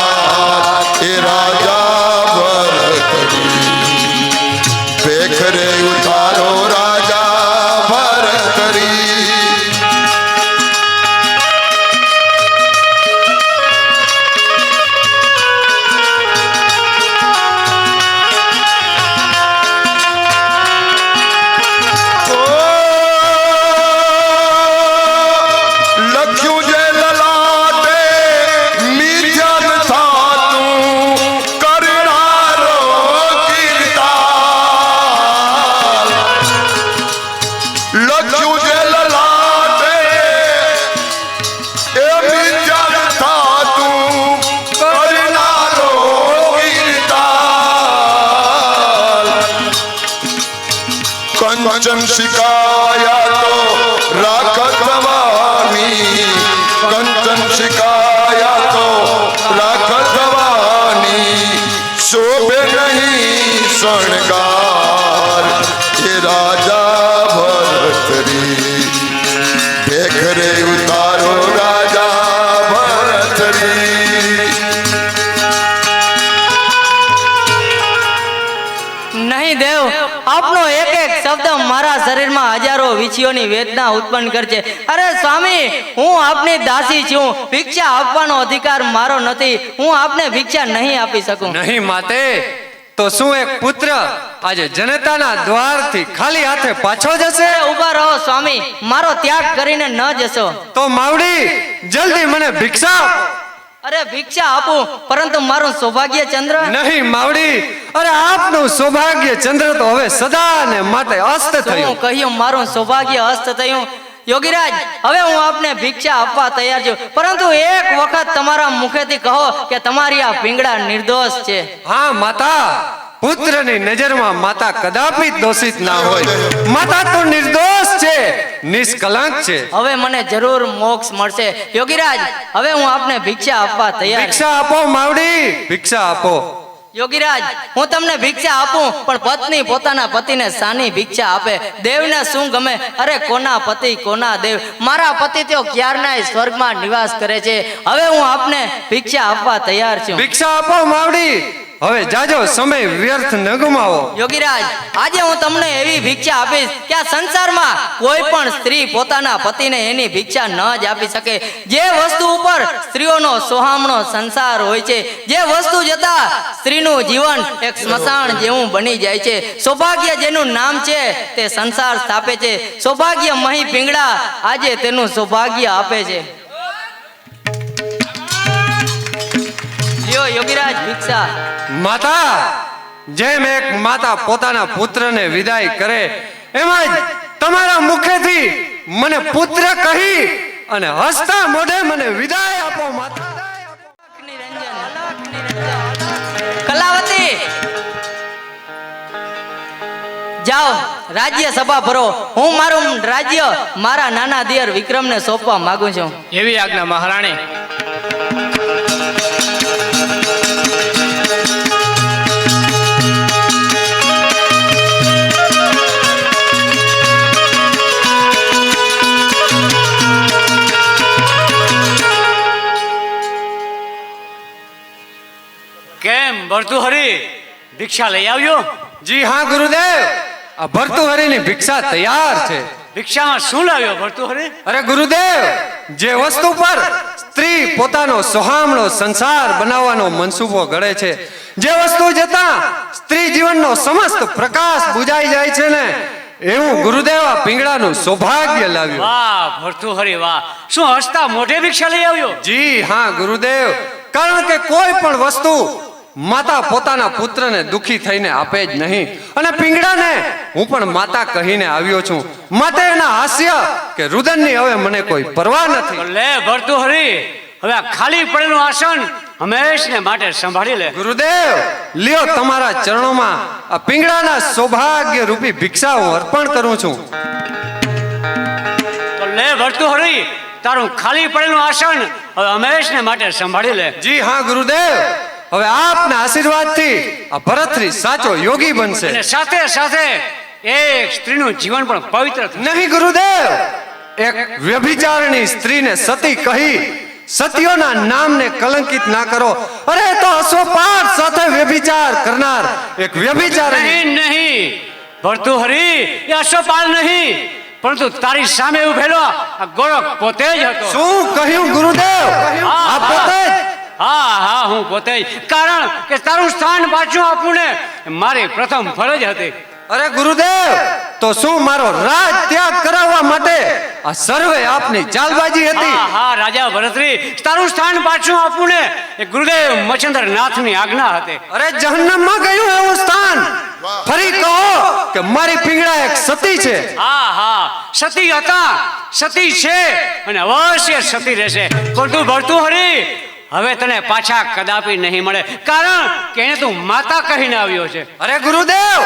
એ રાજા ભરથરી બેખરે ઉતારો રાજા ભરથરી લખ્યું જે લલાટે મિથ્યા ન થાતું કરનારો કીર્તાલ લખ્યું જે લલાટે એ મિથ્યા ન થાતું કરનારો કીર્તાલ કંચન શિકાયા તો રાખત ભવાની કંચન શિકાયા તો રાખત ભવાની શોભે નહીં શણગાર એ રાજા ભરથરી બેખરે ઉતારો રાજા ભરથરી નહીં દેવ, આપનો એક એક શબ્દ મારા શરીરમાં હજારો વીછીઓની વેદના ઉત્પન્ન કરશે. અરે સ્વામી, હું આપની દાસી છું. ભિક્ષા આપવાનો અધિકાર મારો નથી. હું આપને ભિક્ષા નહીં આપી શકું. નહીં માતે, તો શું એક પુત્ર આજે જનતાના દ્વારથી ખાલી હાથે પાછો જશે? ઉભા રહો સ્વામી, મારો ત્યાગ કરીને ન જશો. તો માવડી, જલ્દી મને ભિક્ષા આપ. અરે ભિક્ષા આપું, પરંતુ મારું સૌભાગ્ય ચંદ્ર. નહીં માવડી, અરે આપનું સૌભાગ્ય ચંદ્ર તો હવે સદા ને માટે અસ્ત શું થયું. કહ્યું? મારું સૌભાગ્ય અસ્ત થયું. યોગીરાજ, હવે હું આપને ભિક્ષા આપવા તૈયાર છું, પરંતુ એક વખત તમારા મુખેથી કહો કે તમારી આ પિંગળા નિર્દોષ છે. હા માતા, પુત્રની નજરમાં માતા કદાપી દોષિત ના હોય. માતા તો નિર્દોષ છે, નિષ્કલંક છે. હવે મને જરૂર મોક્ષ મળશે. યોગીરાજ, હવે હું આપને ભિક્ષા આપવા તૈયાર છું. ભિક્ષા આપો માવડી, ભિક્ષા આપો. યોગીરાજ, હું તમને ભિક્ષા આપું, પણ પત્ની પોતાના પતિને સાની ભિક્ષા આપે. દેવને શું ગમે? અરે કોના પતિ કોના દેવ. મારા પતિ તેઓ ક્યારનાય સ્વર્ગમાં નિવાસ કરે છે. હવે હું આપને ભિક્ષા આપવા તૈયાર છું. ભિક્ષા આપો માવડી, હવે જાજો સમય વ્યર્થ ન ગુમાવો. યોગીરાજ, આજે હું તમને એવી ભિક્ષા આપીશ કે આ સંસારમાં કોઈ પણ સ્ત્રી પોતાના પતિને એની ભિક્ષા ન જ આપી શકે. જે વસ્તુ ઉપર સ્ત્રીઓનો સોહામણો સંસાર હોય છે, જે વસ્તુ જતા સ્ત્રીનું જીવન એક સ્મશાન જેવું બની જાય છે. સૌભાગ્ય જેનું નામ છે તે સંસાર સ્થાપે છે. સૌભાગ્ય મહી પિંગળા આજે તેનું સૌભાગ્ય આપે છે. લ્યો યોગીરાજ, ભિક્ષા. માતા, જેમ એક માતા પોતાના પુત્રને વિદાય કરે, એમાં જ તમારા મુખેથી મને પુત્ર કહી અને હસતા મોઢે મને વિદાય આપો માતા. કલાવતી, જાઓ રાજ્ય સભા ભરો. હું મારું રાજ્ય મારા નાના દિયર વિક્રમને સોંપવા માંગુ છું. એવી આજ્ઞા મહારાણી. ભર્તુહરી ભિક્ષા લઈ આવ્યો? જી હા ગુરુદેવ, આ ભર્તુહરીની ભિક્ષા તૈયાર છે. ભિક્ષામાં શું લાવ્યો ભર્તુહરી? અરે ગુરુદેવ, જે વસ્તુ પર સ્ત્રી પોતાનો સોહામણો સંસાર બનાવવાનો મનસૂબો ઘડે છે, જે વસ્તુ જતા સ્ત્રી જીવનનો સમસ્ત પ્રકાશ બુજાઈ જાય છે ને, એવું ગુરુદેવ આ પિંગળાનું સૌભાગ્ય લાવ્યું. વાહ ભર્તુહરી વાહ, શું હસતા મોઢે ભિક્ષા લઈ આવ્યો? જી હા ગુરુદેવ, કારણ કે કોઈ પણ વસ્તુ માતા પોતાના પુત્રને દુખી થઈને આપે જ નહીં, અને પિંગળાને હું પણ માતા કહીને આવ્યો છું, માટે એના હાસ્ય કે રુદનની હવે મને કોઈ પરવા નથી. લે ભર્તુહરી, હવે આ ખાલી પડેલું આસન હંમેશને માટે સંભાળી લે. ગુરુદેવ, લ્યો તમારા ચરણોમાં આ પિંગળાના સૌભાગ્ય રૂપી ભિક્ષા હું અર્પણ કરું છું. તો લે ભર્તુહરી, તારું ખાલી પડેલું આસન હવે હંમેશને માટે સંભાળી લે. જી હા ગુરુદેવ, હવે આપના આશીર્વાદથી આ ભરતરી સાચો યોગી બનશે. અને સાથે સાથે એક સ્ત્રીનું જીવન પણ પવિત્ર થશે. નહીં ગુરુદેવ, એક વ્યભિચારણી સ્ત્રીને સતી કહી સતીઓના નામને કલંકિત ના કરો. અરે તો અશ્વપાત સાથે વ્યભિચાર કરનાર એક વ્યભિચારણી. નહીં ભર્તુહરી, એ અશ્વપાલ નહીં, પરંતુ તારી સામે ઉભેલો આ ગોરખ પોતે જ હતો. શું કહ્યું ગુરુદેવ? આ પોતે જ? હા, હું પોતે જ. કારણ કે તારું સ્થાન પાછું આપવું ને મારી પ્રથમ ફરજ હતી. અરે ગુરુદેવ, તો શું મારો રાજ ત્યાગ કરાવવા માટે આ સર્વે આપની ચાલબાજી હતી? હા રાજા ભરતરી, તારું સ્થાન પાછું આપવું ને એ ગુરુદેવ મચ્છંદર નાથની આજ્ઞા હતી. અરે જહન્નમમાં ગયું એવું સ્થાન ફરી કહો કે મારી પિંગળા એક સતી છે. હા, સતી હતા, સતી છે અને અવશ્ય સતી રહેશે. પરંતુ ભર્તુહરી, હવે તને પાછા કદાપી નહીં મળે, કારણ કે એને તું માતા કહીને આવ્યો છે. અરે ગુરુદેવ,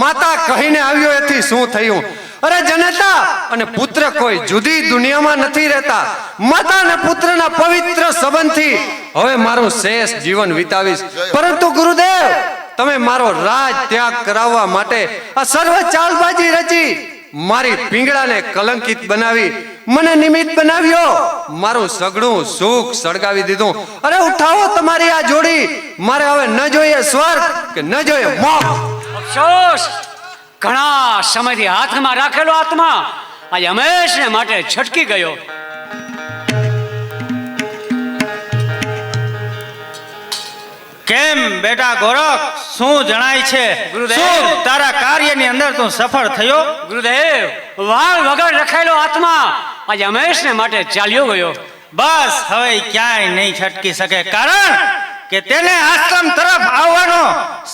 માતા કહીને આવ્યો એથી શું થયું? અરે જનતા અને પુત્ર કોઈ જુદી દુનિયામાં નથી રહેતા. માતા અને પુત્રના પવિત્ર સંબંધથી હવે મારું શેષ જીવન વિતાવીશ. પરંતુ ગુરુદેવ, તમે મારો રાજ ત્યાગ કરાવવા માટે આ સર્વ ચાલબાજી રચી મારી પિંગળાને કલંકિત બનાવી, મને નિમિત્ત બનાવ્યો, મારું સગડું સુખ સળગાવી દીધું. અરે ઉઠાવો તમારી આ જોડી, મારે હવે ન જોઈએ સ્વર્ગ કે ન જોઈએ મોક્ષ. અફસોસ, ઘણા સમયથી હાથમાં રાખેલો આત્મા આજે હંમેશને માટે છટકી ગયો. કેમ બેટા ગોરખ, શું જણાય છે? ગુરુદેવ. શું તારા કાર્યની અંદર તું સફળ થયો? ગુરુદેવ, વાળ વગર રખાયેલો આત્મા આજે હંમેશને માટે ચાલ્યો ગયો. બસ હવે ક્યાંય નહીં છટકી શકે, કારણ કે તેને આશ્રમ તરફ આવવાનો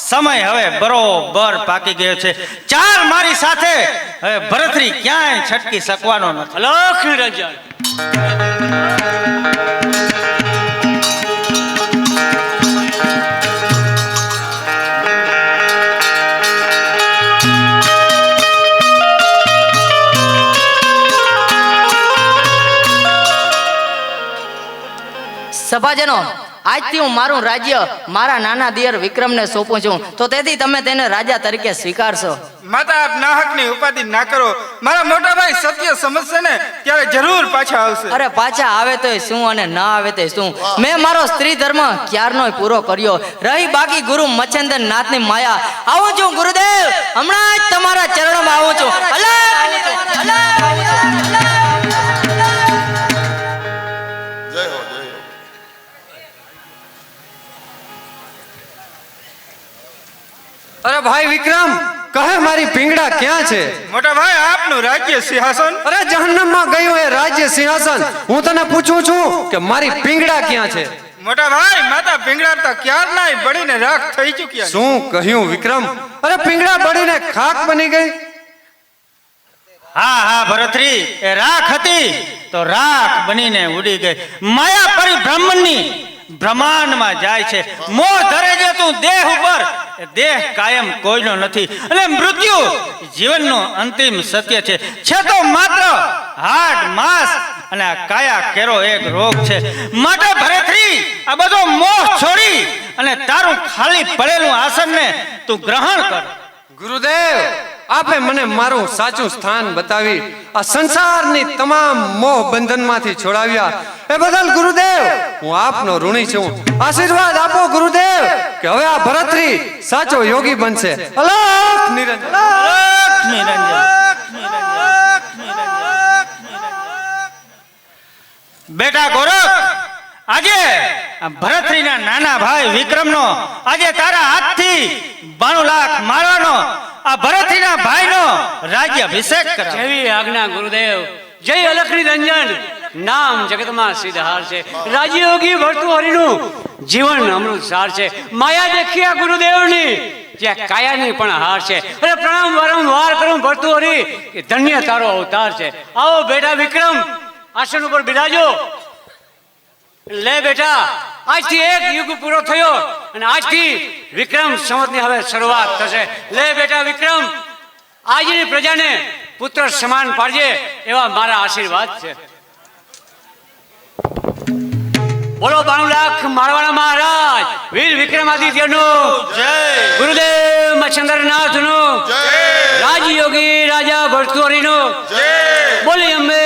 સમય હવે બરોબર પાકી ગયો છે. ચાલ મારી સાથે, હવે ભરતરી ક્યાંય છટકી શકવાનો નથી. અલોક નિરંજન. સભાજનો, આજથી હું મારું રાજ્ય મારા નાના દિયર વિક્રમને સોંપું છું, તો તેથી તમે તેને રાજા તરીકે સ્વીકારશો. માતા આપ નાહકની ઉપાધિ ના કરો. મારા મોટા ભાઈ સત્ય સમજશે ને ત્યારે જરૂર પાછા આવશે. અરે પાછા આવે તોય શું અને ના આવે તોય શું, મેં મારો સ્ત્રી ધર્મ ક્યારનોય પૂરો કર્યો. રહી બાકી ગુરુ મચ્છંદર નાથની માયા. આવું છું ગુરુદેવ, હમણાં જ તમારા ચરણોમાં આવું છું. અરે ભાઈ વિક્રમ, કહે મારી પિંગળા ક્યાં છે? મોટા ભાઈ, આપનું રાજ્ય સિંહાસન. અરે જહન્નમમાં ગયું એ રાજ્ય સિંહાસન. હું તને પૂછું છું કે મારી પિંગળા ક્યાં છે? મોટા ભાઈ, માતા પિંગળા તો ક્યારનાય બળીને રાખ થઈ ચૂક્યા છે. શું કહ્યું વિક્રમ? અરે પિંગળા બળીને ખાક બની ગઈ? હા ભરતરી, એ રાખ હતી તો રાખ બનીને ઉડી ગઈ. માયા પરિભ્રમણની બ્રહ્માંડમાં જાય છે. મોહ ધરે છે તું દેહ ઉપર, એ દેહ કાયમ કોઈનો નથી, અને મૃત્યુ જીવનનું અંતિમ સત્ય છે. તો માત્ર હાડ માંસ અને આ કાયા કેરો એક રોગ છે. માટે ભરતરી, આ બધો મોહ છોડી અને તારું ખાલી પડેલું આસનને તું ગ્રહણ કર. ગુરુદેવ, આપે મને મારું સાચું સ્થાન બતાવી આ સંસારની તમામ મોહ બંધનમાંથી છોડાવ્યા એ બદલ ગુરુદેવ હું આપનો ઋણી છું. આશીર્વાદ આપો ગુરુદેવ કે હવે આ ભરતરી સાચો યોગી બનશે. અલખ નિરંજન. બેટા ગોરખ, આજે ભરતરીના નાના ભાઈ વિક્રમનો આજે તારા હાથથી 92 લાખ મારવાનો આ ભરતરીના ભાઈનો રાજ્યાભિષેક કરાવ. જેવી આજ્ઞા ગુરુદેવ. જય અલખની રંજન. નામ જગતમાં સિદ્ધહાર છે. રાજયોગી ભર્તૃહરિનું જીવન અમૃત સાર છે. માયા દેખ્યા ગુરુદેવની જ્યાં કાયાની પણ હાર છે. અરે પ્રણામ વારંવાર કરું ભર્તૃહરિ કે ધન્ય તારો અવતાર છે. આવો બેટા વિક્રમ, આસન ઉપર બિરાજો. લે બેટા, આજથી એક યુગ પૂરો થયો અને આજથી વિક્રમ સંવતની હવે શરૂઆત થશે. લે બેટા વિક્રમ, આજની પ્રજાને પુત્ર સમાન પાડજે એવા મારા આશીર્વાદ છે. બોલો 92 લાખ મારવાના મહારાજ વીર વિક્રમાદિત્યનું જય. ગુરુદેવ મચ્છંદ્રનાથનું જય. રાજયોગી રાજા ભર્તૃહરિનું જય. બોલી અંબે.